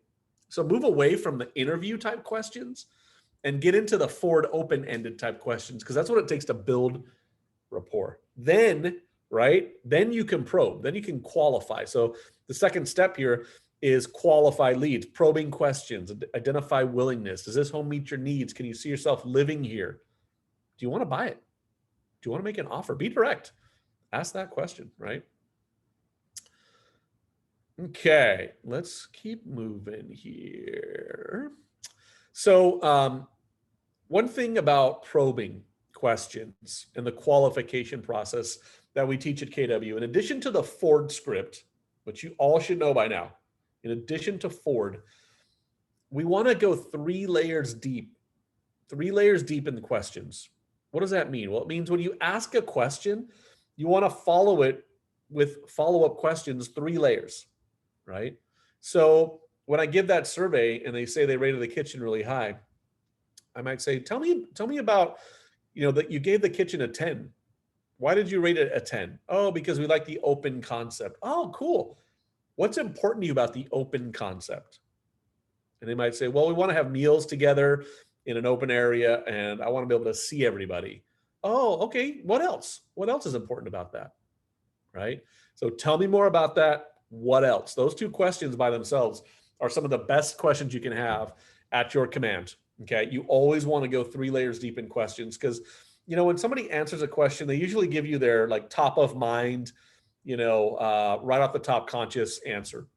So move away from the interview type questions and get into the Ford open-ended type questions, because that's what it takes to build rapport. Then, right, then you can probe, then you can qualify. So the second step here is qualify leads, probing questions, identify willingness. Does this home meet your needs? Can you see yourself living here? Do you want to buy it? Do you want to make an offer? Be direct. Ask that question, right? Okay, let's keep moving here. So one thing about probing questions and the qualification process that we teach at KW, in addition to the Ford script, which you all should know by now, in addition to Ford, we want to go 3 layers deep in the questions. What does that mean? Well, it means when you ask a question, you want to follow it with follow-up questions, 3 layers, right? So when I give that survey and they say they rated the kitchen really high, I might say, tell me about, that you gave the kitchen a 10. Why did you rate it a 10? Oh, because we like the open concept. Oh, cool. What's important to you about the open concept? And they might say, well, we want to have meals together in an open area, and I want to be able to see everybody. Oh, okay. What else? What else is important about that? Right? So tell me more about that. What else? Those 2 questions by themselves are some of the best questions you can have at your command. Okay. You always want to go 3 layers deep in questions, because, when somebody answers a question, they usually give you their top of mind, right off the top conscious answer.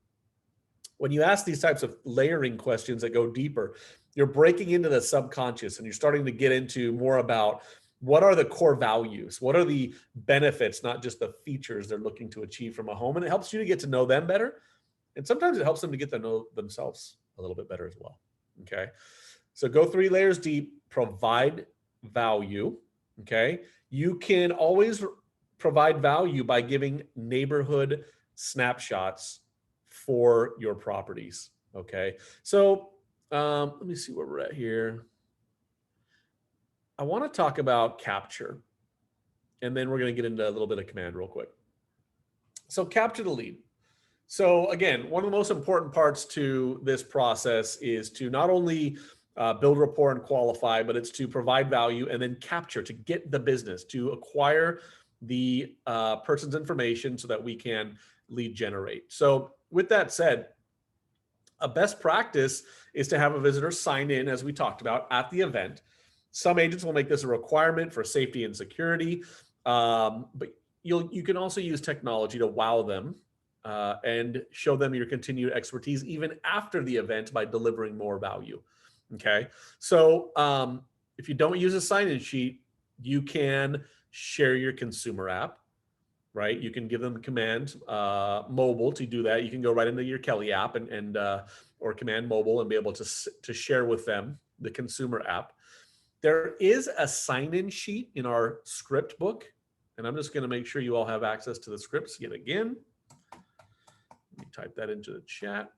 When you ask these types of layering questions that go deeper, you're breaking into the subconscious and you're starting to get into more about what are the core values? What are the benefits, not just the features they're looking to achieve from a home? And it helps you to get to know them better. And sometimes it helps them to get to know themselves a little bit better as well. Okay. So go 3 layers deep, provide value. Okay. You can always provide value by giving neighborhood snapshots for your properties. Okay. So let me see where we're at here. I want to talk about capture, and then we're going to get into a little bit of command real quick. So capture the lead. So again, one of the most important parts to this process is to not only build rapport and qualify, but it's to provide value and then capture, to get the business, to acquire the person's information so that we can lead generate. So with that said, a best practice is to have a visitor sign in, as we talked about, at the event. Some agents will make this a requirement for safety and security, but you can also use technology to wow them and show them your continued expertise even after the event by delivering more value. Okay, so if you don't use a sign-in sheet, you can share your consumer app, right? You can give them the command mobile to do that. You can go right into your Kelly app and or command mobile and be able to share with them the consumer app. There is a sign-in sheet in our script book, and I'm just going to make sure you all have access to the scripts yet again. Let me type that into the chat.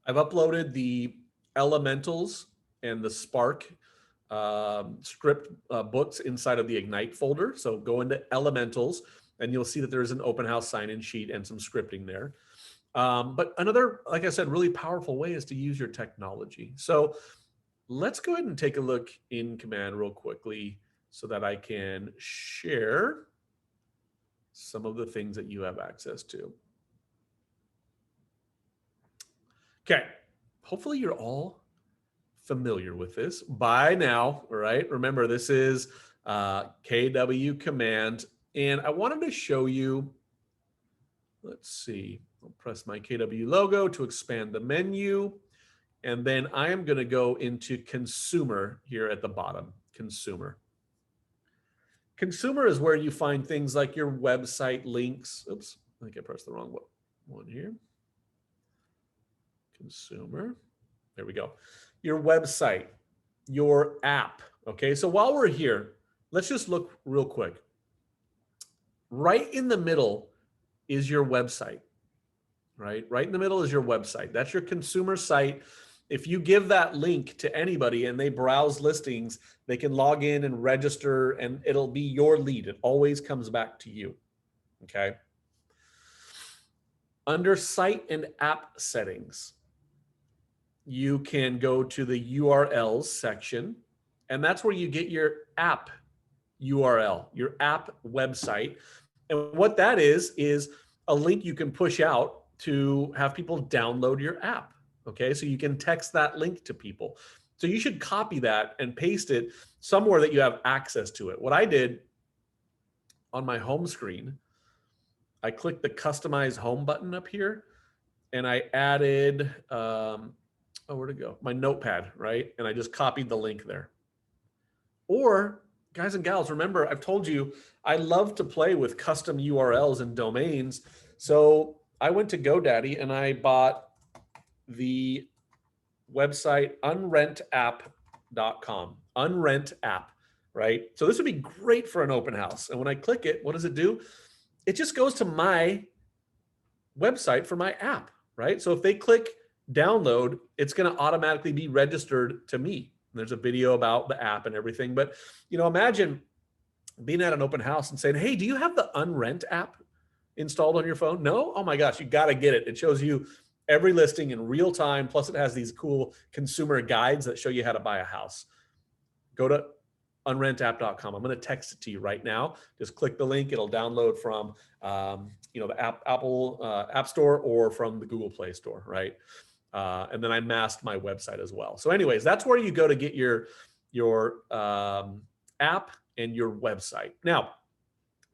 I've uploaded the Elementals and the Spark script books inside of the Ignite folder. So go into Elementals and you'll see that there's an open house sign-in sheet and some scripting there. But another, like I said, really powerful way is to use your technology. So let's go ahead and take a look in Command real quickly so that I can share some of the things that you have access to. Okay, hopefully you're all familiar with this by now, right? Remember, this is KW Command, and I wanted to show you, let's see, I'll press my KW logo to expand the menu, and then I am going to go into Consumer here at the bottom, Consumer. Consumer is where you find things like your website links. Oops, I think I pressed the wrong one here. Consumer. There we go. Your website, your app. Okay, so while we're here, let's just look real quick. Right in the middle is your website, right? Right in the middle is your website. That's your consumer site. If you give that link to anybody and they browse listings, they can log in and register and it'll be your lead. It always comes back to you, okay? Under site and app settings, you can go to the URLs section, and that's where you get your app URL, your app website. And what that is a link you can push out to have people download your app. Okay, so you can text that link to people. So you should copy that and paste it somewhere that you have access to it. What I did on my home screen, I clicked the customize home button up here, and I added, where'd it go? My notepad, right? And I just copied the link there. Or guys and gals, remember, I've told you, I love to play with custom URLs and domains. So I went to GoDaddy and I bought the website unrentapp.com, unrent app, right? So this would be great for an open house. And when I click it, what does it do? It just goes to my website for my app, right? So if they click download, it's going to automatically be registered to me. There's a video about the app and everything. But, you know, imagine being at an open house and saying, hey, do you have the Unrent app installed on your phone? No? Oh my gosh, you got to get it. It shows you every listing in real time. Plus it has these cool consumer guides that show you how to buy a house. Go to unrentapp.com. I'm going to text it to you right now. Just click the link. It'll download from, the Apple App Store or from the Google Play Store, right? And then I masked my website as well. So anyways, that's where you go to get your app and your website. Now,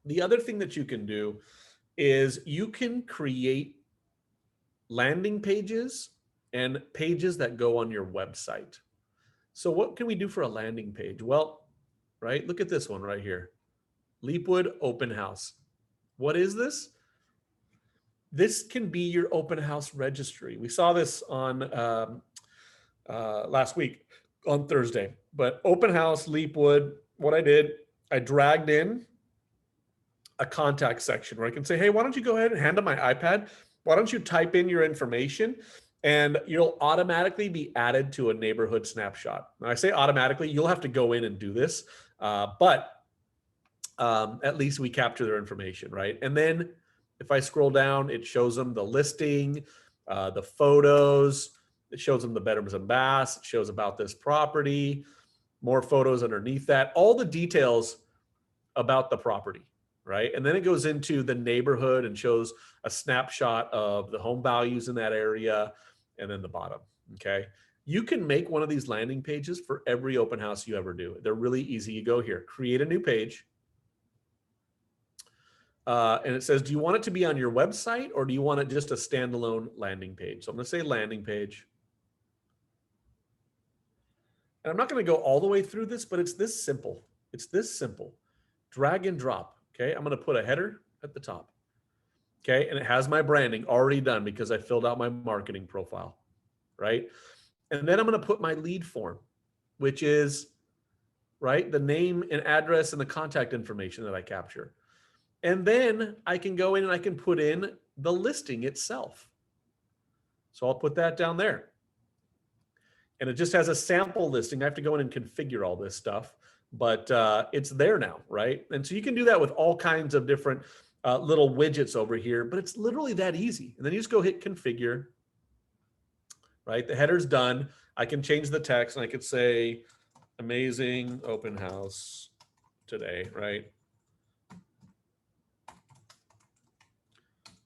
the other thing that you can do is you can create landing pages and pages that go on your website. So what can we do for a landing page? Well, right, look at this one right here. Leapwood Open House. What is this? this can be your open house registry. We saw this on last week on Thursday, but open house Leapwood, what I did, I dragged in a contact section where I can say, hey, why don't you go ahead and hand on my iPad? Why don't you type in your information and you'll automatically be added to a neighborhood snapshot. Now, I say automatically, you'll have to go in and do this, but at least we capture their information, right? And then if I scroll down, it shows them the listing, the photos, it shows them the bedrooms and baths, it shows about this property, more photos underneath that, all the details about the property, right? And then it goes into the neighborhood and shows a snapshot of the home values in that area and then the bottom, okay? You can make one of these landing pages for every open house you ever do. They're really easy. You go here, create a new page. And it says, do you want it to be on your website or do you want it just a standalone landing page? So I'm going to say landing page. And I'm not going to go all the way through this, but it's this simple. It's this simple. Drag and drop. Okay. I'm going to put a header at the top. Okay. And it has my branding already done because I filled out my marketing profile. Right. And then I'm going to put my lead form, which is right, the name and address and the contact information that I capture. And then I can go in and I can put in the listing itself. So I'll put that down there. And it just has a sample listing. I have to go in and configure all this stuff, but it's there now, right? And so you can do that with all kinds of different little widgets over here, but it's literally that easy. And then you just go hit configure, right? The header's done. I can change the text and I could say amazing open house today, right?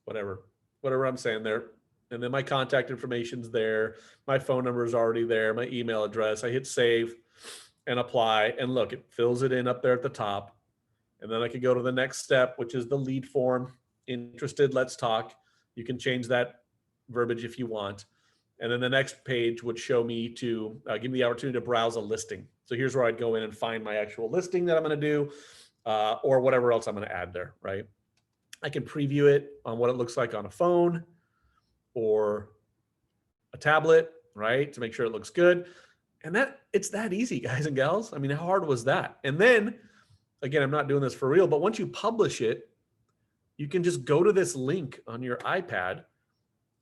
Whatever I'm saying there. And then my contact information's there. My phone number is already there. My email address. I hit save and apply. And look, it fills it in up there at the top. And then I could go to the next step, which is the lead form. Interested, let's talk. You can change that verbiage if you want. And then the next page would show me to give me the opportunity to browse a listing. So here's where I'd go in and find my actual listing that I'm going to do or whatever else I'm going to add there, right? I can preview it on what it looks like on a phone or a tablet, right? To make sure it looks good. And it's that easy, guys and gals. I mean, how hard was that? And then, again, I'm not doing this for real, but once you publish it, you can just go to this link on your iPad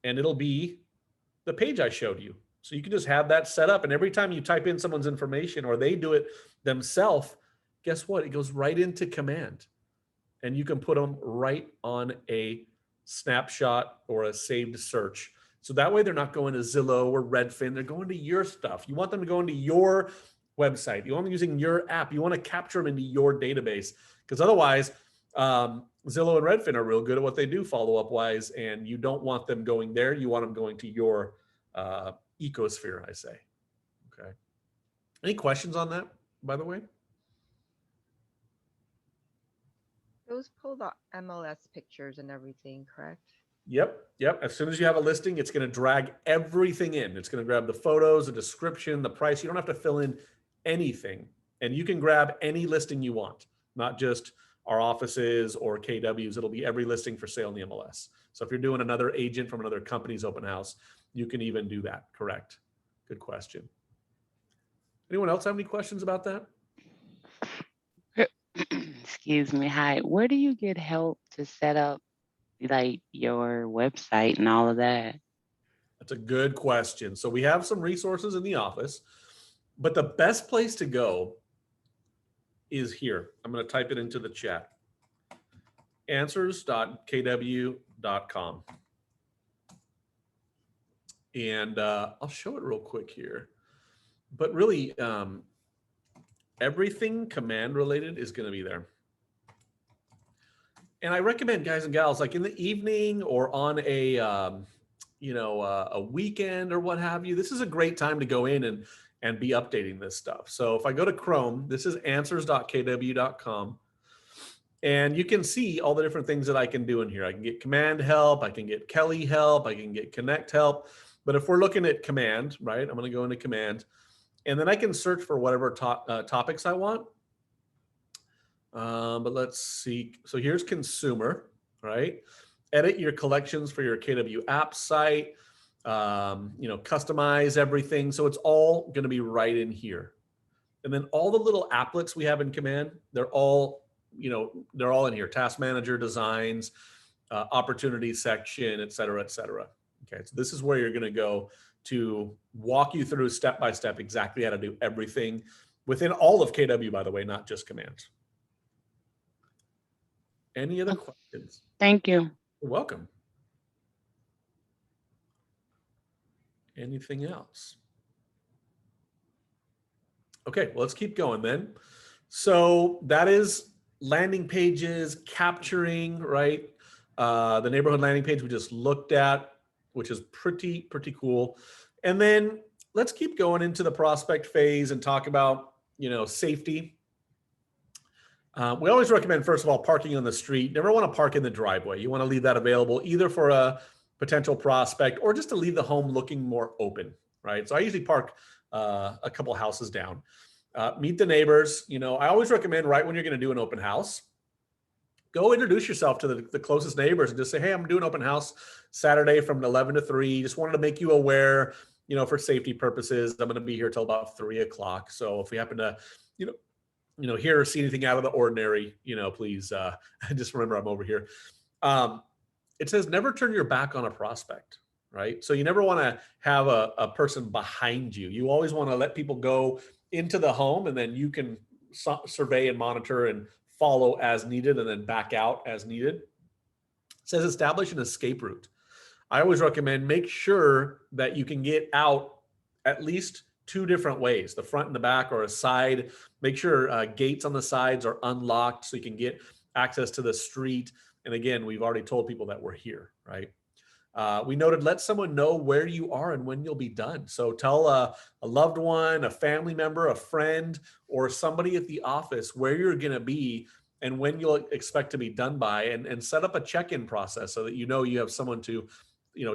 and it'll be the page I showed you. So you can just have that set up. And every time you type in someone's information or they do it themselves, guess what? It goes right into command. And you can put them right on a snapshot or a saved search. So that way they're not going to Zillow or Redfin. They're going to your stuff. You want them to go into your website. You want them using your app. You want to capture them into your database because otherwise Zillow and Redfin are real good at what they do follow-up wise. And you don't want them going there. You want them going to your ecosphere, I say. Okay. Any questions on that, by the way? Those pull the MLS pictures and everything, correct? Yep. As soon as you have a listing, it's going to drag everything in. It's going to grab the photos, the description, the price. You don't have to fill in anything. And you can grab any listing you want, not just our offices or KWs. It'll be every listing for sale in the MLS. So if you're doing another agent from another company's open house, you can even do that. Correct. Good question. Anyone else have any questions about that? Excuse me. Hi. Where do you get help to set up like your website and all of that? That's a good question. So we have some resources in the office, but the best place to go is here. I'm going to type it into the chat. Answers.kw.com. And I'll show it real quick here. But really, everything command related is going to be there. And I recommend, guys and gals, like in the evening or on a a weekend or what have you, this is a great time to go in and be updating this stuff. So if I go to Chrome, this is answers.kw.com. And you can see all the different things that I can do in here. I can get command help. I can get Kelly help. I can get connect help. But if we're looking at command, right, I'm going to go into command. And then I can search for whatever topics I want. But let's see. So here's consumer, right? edit your collections for your KW app site, customize everything. So it's all going to be right in here. And then all the little applets we have in Command, they're all in here. Task Manager, designs, opportunity section, et cetera, et cetera. Okay, so this is where you're going to go to walk you through step by step exactly how to do everything within all of KW, by the way, not just commands. Any other questions? Thank you. You're welcome. Anything else? Okay, well, let's keep going then. So that is landing pages, capturing, right? The neighborhood landing page we just looked at, which is pretty cool. And then let's keep going into the prospect phase and talk about, safety. We always recommend, first of all, parking on the street. Never want to park in the driveway. You want to leave that available either for a potential prospect or just to leave the home looking more open, right? So I usually park a couple houses down. Meet the neighbors. I always recommend right when you're going to do an open house, go introduce yourself to the closest neighbors and just say, hey, I'm doing open house Saturday from 11 to 3. Just wanted to make you aware, for safety purposes, I'm going to be here till about 3 o'clock. So if we happen to, hear or see anything out of the ordinary, please just remember I'm over here. It says never turn your back on a prospect, right? So you never want to have a person behind you. You always want to let people go into the home and then you can survey and monitor and follow as needed and then back out as needed. It says establish an escape route. I always recommend make sure that you can get out at least 2 different ways, the front and the back or a side. Make sure gates on the sides are unlocked so you can get access to the street. And again, we've already told people that we're here, right? We noted, let someone know where you are and when you'll be done. So tell a loved one, a family member, a friend, or somebody at the office where you're going to be and when you'll expect to be done by, and set up a check-in process so that you have someone to,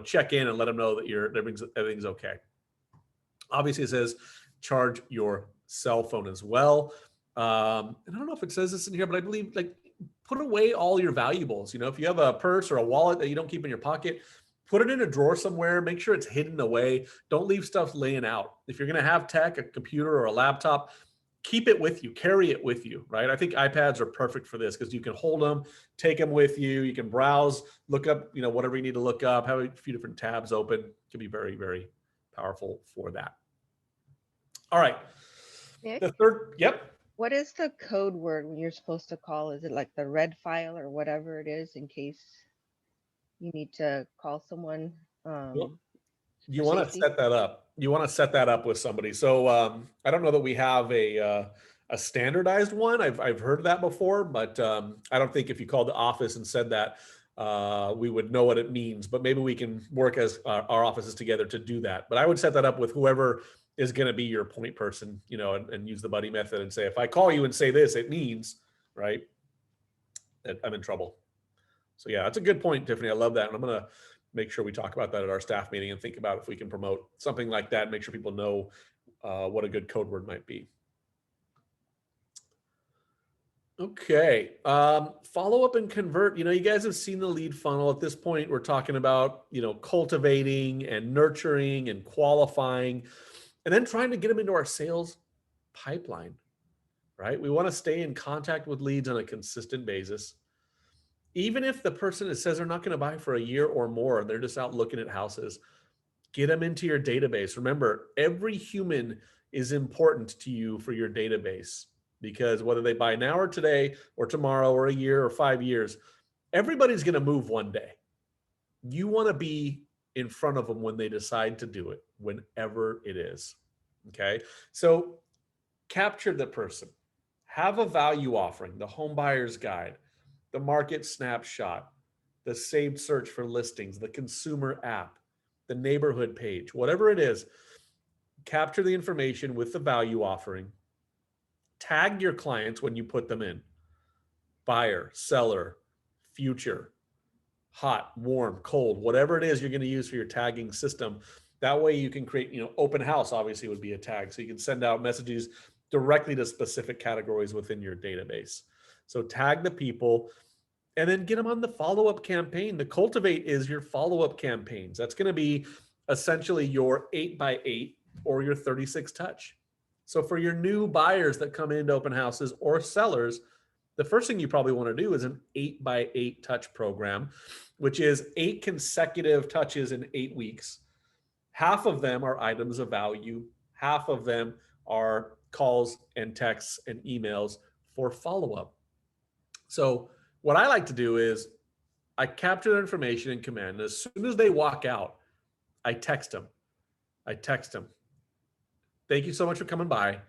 check in and let them know that everything's okay. Obviously, it says charge your cell phone as well. And I don't know if it says this in here, but I believe put away all your valuables. If you have a purse or a wallet that you don't keep in your pocket, put it in a drawer somewhere. Make sure it's hidden away. Don't leave stuff laying out. If you're going to have tech, a computer or a laptop, keep it with you, carry it with you, right? I think iPads are perfect for this because you can hold them, take them with you. You can browse, look up, whatever you need to look up, have a few different tabs open. It can be very, very powerful for that. All right. Nick, The third, yep. what is the code word when you're supposed to call? Is it like the red file or whatever it is in case you need to call someone? You want to set that up. You want to set that up with somebody. So I don't know that we have a standardized one. I've heard that before, but I don't think if you called the office and said that, we would know what it means. But maybe we can work as our offices together to do that. But I would set that up with whoever is going to be your point person, and use the buddy method and say, if I call you and say this, it means, right, that I'm in trouble. So yeah, that's a good point, Tiffany. I love that. And I'm going to make sure we talk about that at our staff meeting and think about if we can promote something like that and make sure people know what a good code word might be. Okay. Follow up and convert. You guys have seen the lead funnel. At this point, we're talking about, cultivating and nurturing and qualifying, and then trying to get them into our sales pipeline, right? We want to stay in contact with leads on a consistent basis. Even if the person says they're not going to buy for a year or more, and they're just out looking at houses, get them into your database. Remember, every human is important to you for your database, because whether they buy now or today or tomorrow or a year or 5 years, everybody's going to move one day. You want to be in front of them when they decide to do it, whenever it is. Okay. So capture the person, have a value offering, the home buyer's guide, the market snapshot, the saved search for listings, the consumer app, the neighborhood page, whatever it is, capture the information with the value offering, tag your clients when you put them in, buyer, seller, future, hot, warm, cold, whatever it is you're going to use for your tagging system. That way you can create, open house obviously would be a tag. So you can send out messages directly to specific categories within your database. So tag the people, And then get them on the follow-up campaign. The Cultivate is your follow-up campaigns. That's going to be essentially your 8x8 or your 36 touch. So for your new buyers that come into open houses or sellers, the first thing you probably want to do is an 8x8 touch program, which is 8 consecutive touches in 8 weeks. Half of them are items of value. Half of them are calls and texts and emails for follow-up. So what I like to do is I capture their information in Command. And as soon as they walk out, I text them. Thank you so much for coming by.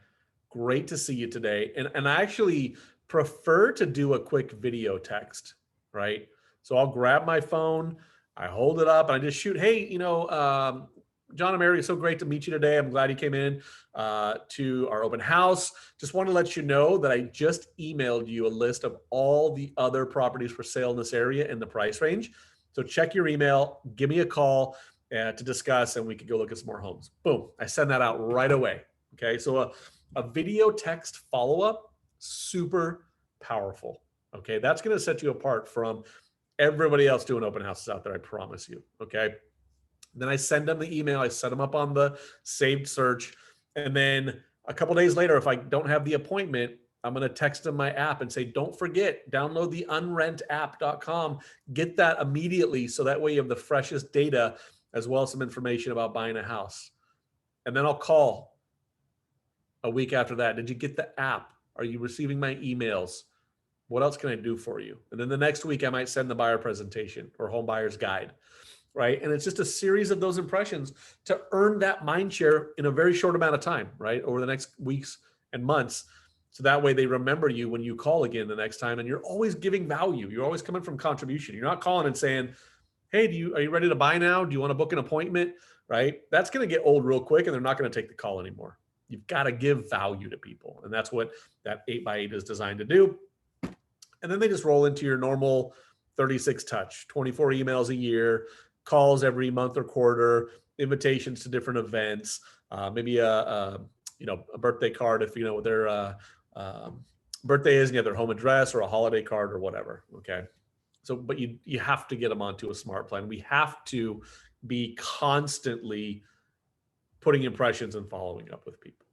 Great to see you today. And I actually prefer to do a quick video text, right? So I'll grab my phone, I hold it up, and I just shoot, hey, John and Mary, it's so great to meet you today. I'm glad you came in to our open house. Just want to let you know that I just emailed you a list of all the other properties for sale in this area and the price range. So check your email, give me a call to discuss, and we could go look at some more homes. Boom, I send that out right away. Okay, so a video text follow-up, super powerful. Okay, that's going to set you apart from everybody else doing open houses out there, I promise you. Okay. Then I send them the email. I set them up on the saved search. And then a couple days later, if I don't have the appointment, I'm going to text them my app and say, don't forget, download the unrentapp.com. Get that immediately. So that way you have the freshest data as well as some information about buying a house. And then I'll call a week after that. Did you get the app? Are you receiving my emails? What else can I do for you? And then the next week I might send the buyer presentation or home buyer's guide. Right. And it's just a series of those impressions to earn that mind share in a very short amount of time, right? Over the next weeks and months. So that way they remember you when you call again the next time, and you're always giving value. You're always coming from contribution. You're not calling and saying, hey, are you ready to buy now? Do you want to book an appointment? Right. That's going to get old real quick, and they're not going to take the call anymore. You've got to give value to people. And that's what that 8x8 is designed to do. And then they just roll into your normal 36 touch, 24 emails a year, calls every month or quarter, invitations to different events, maybe a birthday card if you know what their birthday is and you have their home address, or a holiday card or whatever. Okay. So, but you have to get them onto a smart plan. We have to be constantly putting impressions and following up with people.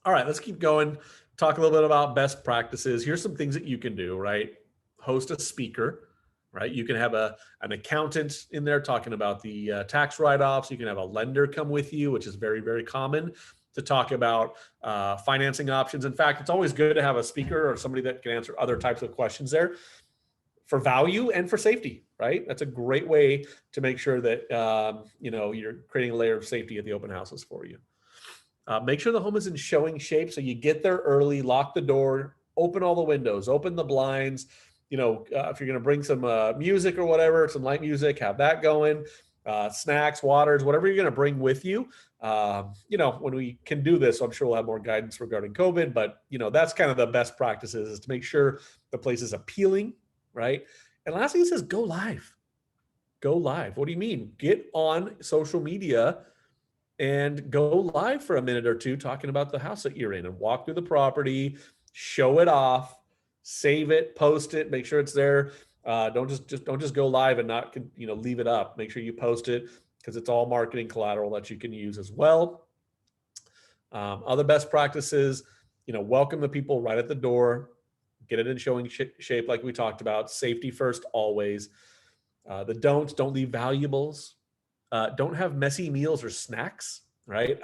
All right, let's keep going. Talk a little bit about best practices. Here's some things that you can do, right? Host a speaker. Right, you can have an accountant in there talking about the tax write-offs. You can have a lender come with you, which is very, very common, to talk about financing options. In fact, it's always good to have a speaker or somebody that can answer other types of questions there for value and for safety. Right, that's a great way to make sure that you're creating a layer of safety at the open houses for you. Make sure the home is in showing shape, so you get there early, lock the door, open all the windows, open the blinds. If you're going to bring some music or whatever, some light music, have that going, snacks, waters, whatever you're going to bring with you. When we can do this, I'm sure we'll have more guidance regarding COVID, but that's kind of the best practices, is to make sure the place is appealing, right? And lastly, it says go live. Go live. What do you mean? Get on social media and go live for a minute or two talking about the house that you're in, and walk through the property, show it off. Save it, post it, make sure it's there. Don't just go live and not leave it up. Make sure you post it, because it's all marketing collateral that you can use as well. Other best practices, welcome the people right at the door. Get it in showing shape like we talked about. Safety first always. The don't leave valuables. Don't have messy meals or snacks, right?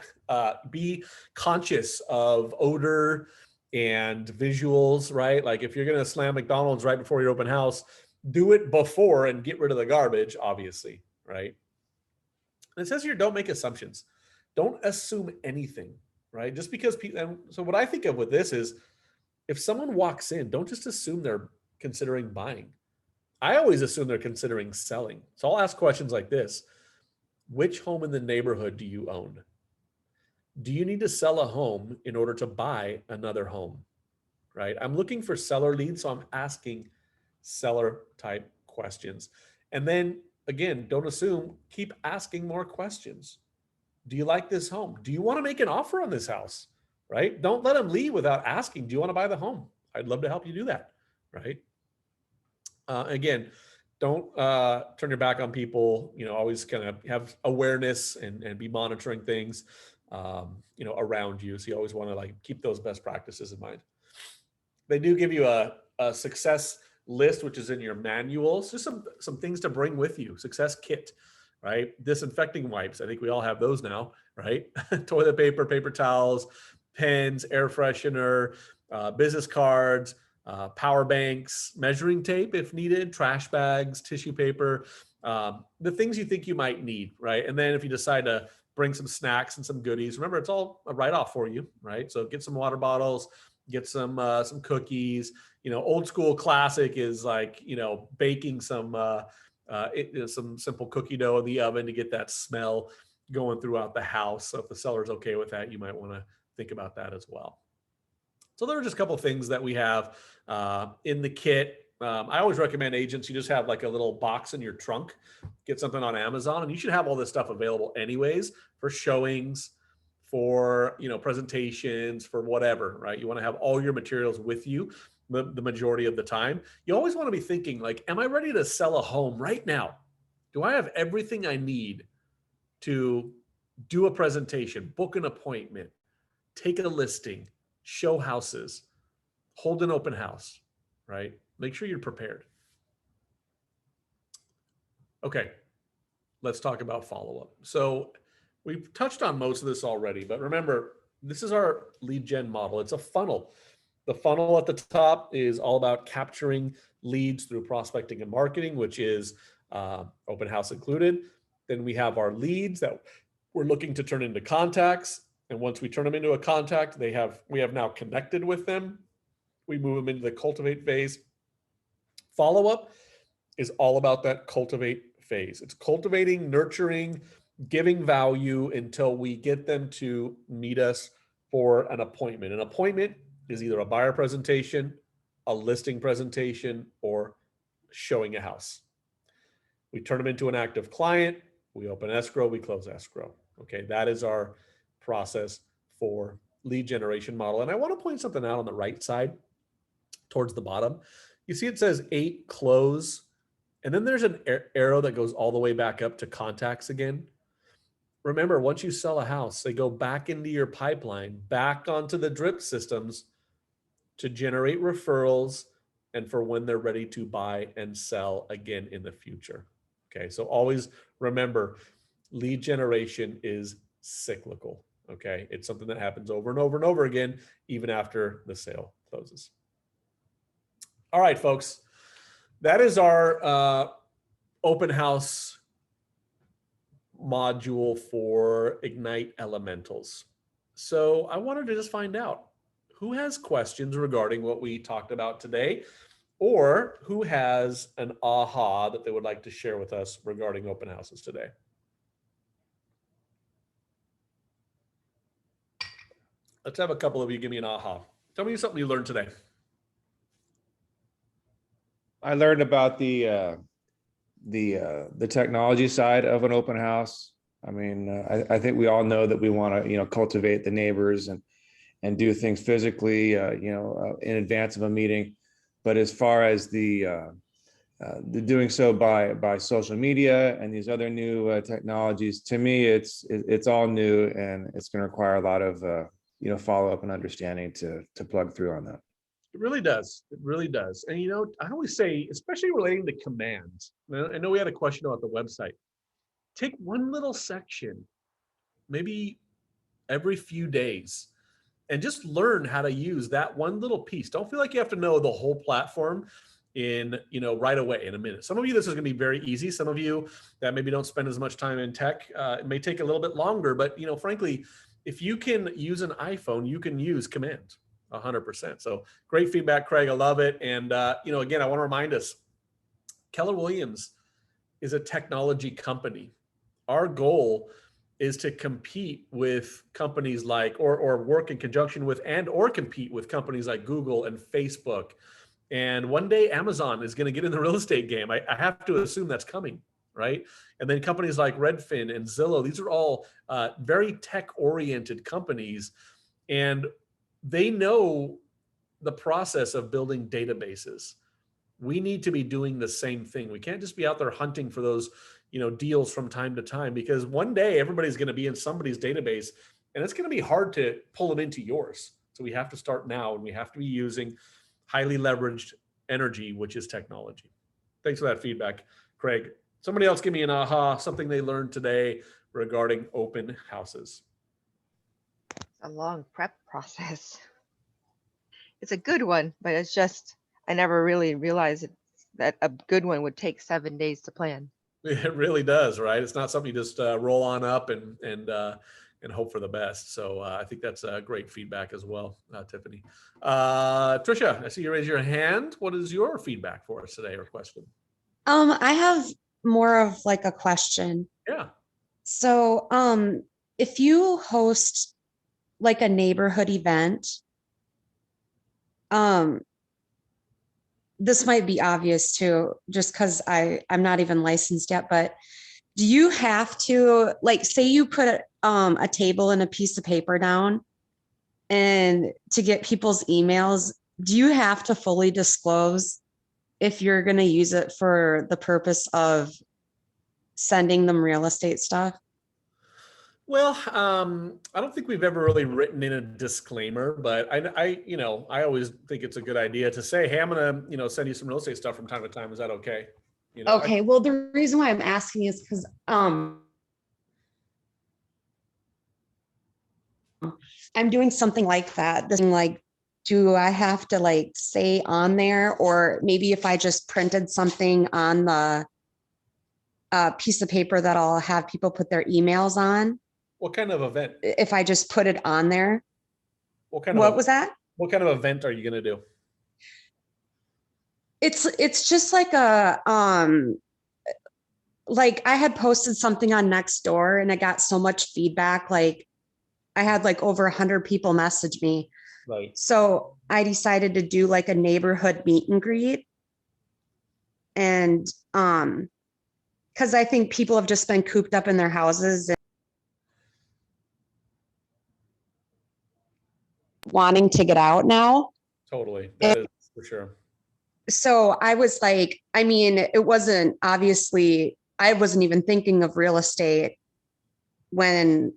Be conscious of odor and visuals, right? Like if you're going to slam McDonald's right before your open house, do it before and get rid of the garbage, obviously, right? And it says here, don't make assumptions. Don't assume anything, right? Just because people, and so what I think of with this is, if someone walks in, don't just assume they're considering buying. I always assume they're considering selling. So I'll ask questions like this. Which home in the neighborhood do you own? Do you need to sell a home in order to buy another home, right? I'm looking for seller leads, so I'm asking seller type questions. And then again, don't assume, keep asking more questions. Do you like this home? Do you want to make an offer on this house, right? Don't let them leave without asking, do you want to buy the home? I'd love to help you do that, right? Again, don't turn your back on people. Always kind of have awareness and be monitoring things, around you. So you always want to like keep those best practices in mind. They do give you a success list, which is in your manuals. Just some things to bring with you. Success kit, right? Disinfecting wipes. I think we all have those now, right? Toilet paper, paper towels, pens, air freshener, business cards, power banks, measuring tape if needed, trash bags, tissue paper, the things you think you might need, right? And then if you decide to bring some snacks and some goodies, remember it's all a write-off for you, right? So get some water bottles, get some cookies. Old school classic is like baking some simple cookie dough in the oven to get that smell going throughout the house. So if the seller's okay with that, you might want to think about that as well. So there are just a couple of things that we have in the kit. I always recommend agents, you just have like a little box in your trunk, get something on Amazon, and you should have all this stuff available anyways for showings, for presentations, for whatever, right? You want to have all your materials with you the majority of the time. You always want to be thinking like, am I ready to sell a home right now? Do I have everything I need to do a presentation, book an appointment, take a listing, show houses, hold an open house, right? Make sure you're prepared. Okay, let's talk about follow-up. So we've touched on most of this already, but remember, this is our lead gen model. It's a funnel. The funnel at the top is all about capturing leads through prospecting and marketing, which is open house included. Then we have our leads that we're looking to turn into contacts. And once we turn them into a contact, we have now connected with them. We move them into the cultivate phase. Follow-up is all about that cultivate phase. It's cultivating, nurturing, giving value until we get them to meet us for an appointment. An appointment is either a buyer presentation, a listing presentation, or showing a house. We turn them into an active client. We open escrow, we close escrow. Okay, that is our process for lead generation model. And I want to point something out on the right side towards the bottom. You see it says 8 close, and then there's an arrow that goes all the way back up to contacts again. Remember, once you sell a house, they go back into your pipeline, back onto the drip systems to generate referrals and for when they're ready to buy and sell again in the future. Okay, so always remember, lead generation is cyclical. Okay, it's something that happens over and over and over again, even after the sale closes. All right, folks, that is our open house module for Ignite Elementals. So I wanted to just find out who has questions regarding what we talked about today, or who has an aha that they would like to share with us regarding open houses today. Let's have a couple of you give me an aha. Tell me something you learned today. I learned about the technology side of an open house. I mean, I think we all know that we want to, cultivate the neighbors and do things physically, in advance of a meeting. But as far as the doing so by social media and these other new technologies, to me, it's all new, and it's going to require a lot of follow up and understanding to plug through on that. It really does. It really does. And I always say, especially relating to commands. I know we had a question about the website. Take one little section, maybe every few days, and just learn how to use that one little piece. Don't feel like you have to know the whole platform in right away in a minute. Some of you, this is going to be very easy. Some of you that maybe don't spend as much time in tech, it may take a little bit longer. But frankly, if you can use an iPhone, you can use Command 100%. So great feedback, Craig. I love it. And again, I want to remind us, Keller Williams is a technology company. Our goal is to compete with companies like, or work in conjunction with, or compete with companies like Google and Facebook. And one day Amazon is going to get in the real estate game. I have to assume that's coming, right? And then companies like Redfin and Zillow, these are all very tech-oriented companies. And they know the process of building databases. We need to be doing the same thing. We can't just be out there hunting for those, deals from time to time, because one day everybody's going to be in somebody's database and it's going to be hard to pull it into yours. So we have to start now, and we have to be using highly leveraged energy, which is technology. Thanks for that feedback, Craig. Somebody else give me an aha, something they learned today regarding open houses. A long prep process. It's a good one, but it's just, I never really realized that a good one would take 7 days to plan. It really does, right? It's not something you just roll on up and hope for the best. So I think that's great feedback as well, Tiffany. Trisha, I see you raise your hand. What is your feedback for us today, or question? I have more of like a question. Yeah. So, if you host like a neighborhood event, this might be obvious too, just because I'm not even licensed yet, but do you have to, like, say you put a table and a piece of paper down, and to get people's emails, do you have to fully disclose if you're going to use it for the purpose of sending them real estate stuff? Well, I don't think we've ever really written in a disclaimer, but I always think it's a good idea to say, hey, I'm gonna, send you some real estate stuff from time to time. Is that okay? Okay. Well, the reason why I'm asking is because I'm doing something like that. This, like, do I have to like say on there, or maybe if I just printed something on the piece of paper that I'll have people put their emails on? What kind of event? If I just put it on there? What was that? What kind of event are you going to do? It's just like like I had posted something on Nextdoor and I got so much feedback. Like I had like over 100 people message me. Right. So I decided to do like a neighborhood meet and greet. And because I think people have just been cooped up in their houses and wanting to get out now. Totally. That is for sure. So I was like, I mean, it wasn't obviously, I wasn't even thinking of real estate when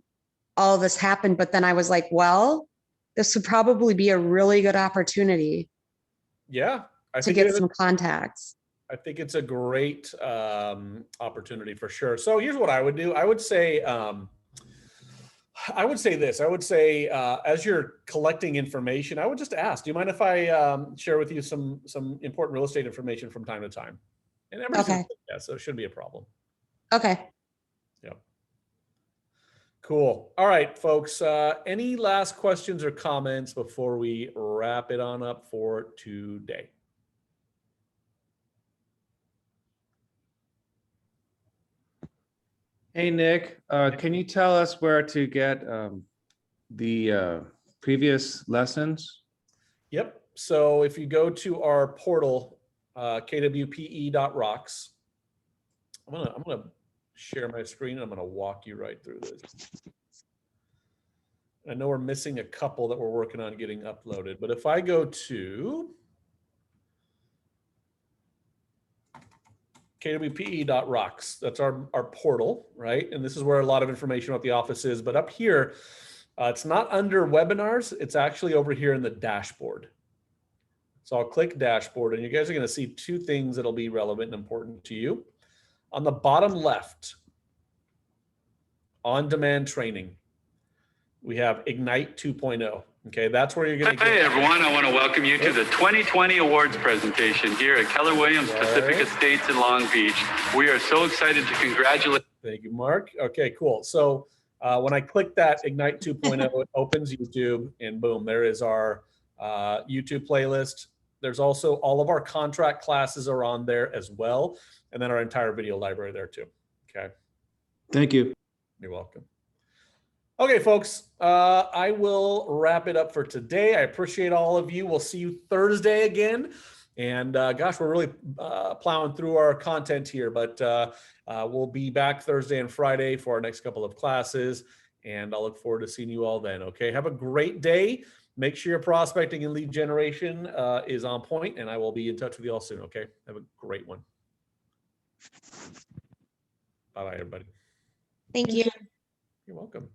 all this happened. But then I was like, well, this would probably be a really good opportunity. Yeah. To get some contacts. I think it's a great opportunity for sure. So here's what I would do. I would say this. I would say as you're collecting information, I would just ask, do you mind if I share with you some important real estate information from time to time? And everything. Okay. Yeah, so it shouldn't be a problem. Okay. Yep. Cool. All right, folks. Any last questions or comments before we wrap it on up for today? Hey, Nick, can you tell us where to get the previous lessons? Yep. So if you go to our portal, kwpe.rocks, I'm gonna share my screen and I'm gonna walk you right through this. I know we're missing a couple that we're working on getting uploaded, but if I go to kwpe.rocks, that's our portal, right? And this is where a lot of information about the office is. But up here, it's not under webinars. It's actually over here in the dashboard. So I'll click dashboard, and you guys are going to see two things that'll be relevant and important to you. On the bottom left, on-demand training, we have Ignite 2.0. Okay, that's where you're going to get. Hey everyone, I want to welcome you to the 2020 awards presentation here at Keller Williams Pacific Estates in Long Beach. We are so excited to congratulate. Thank you, Mark. Okay, cool. So when I click that Ignite 2.0, it opens YouTube, and boom, there is our YouTube playlist. There's also all of our contract classes are on there as well, and then our entire video library there too. Okay. Thank you. You're welcome. Okay, folks, I will wrap it up for today. I appreciate all of you. We'll see you Thursday again. And gosh, we're really plowing through our content here, but we'll be back Thursday and Friday for our next couple of classes. And I'll look forward to seeing you all then. Okay, have a great day. make sure your prospecting and lead generation is on point, and I will be in touch with you all soon. Okay. Have a great one. Bye-bye, everybody. Thank you. You're welcome.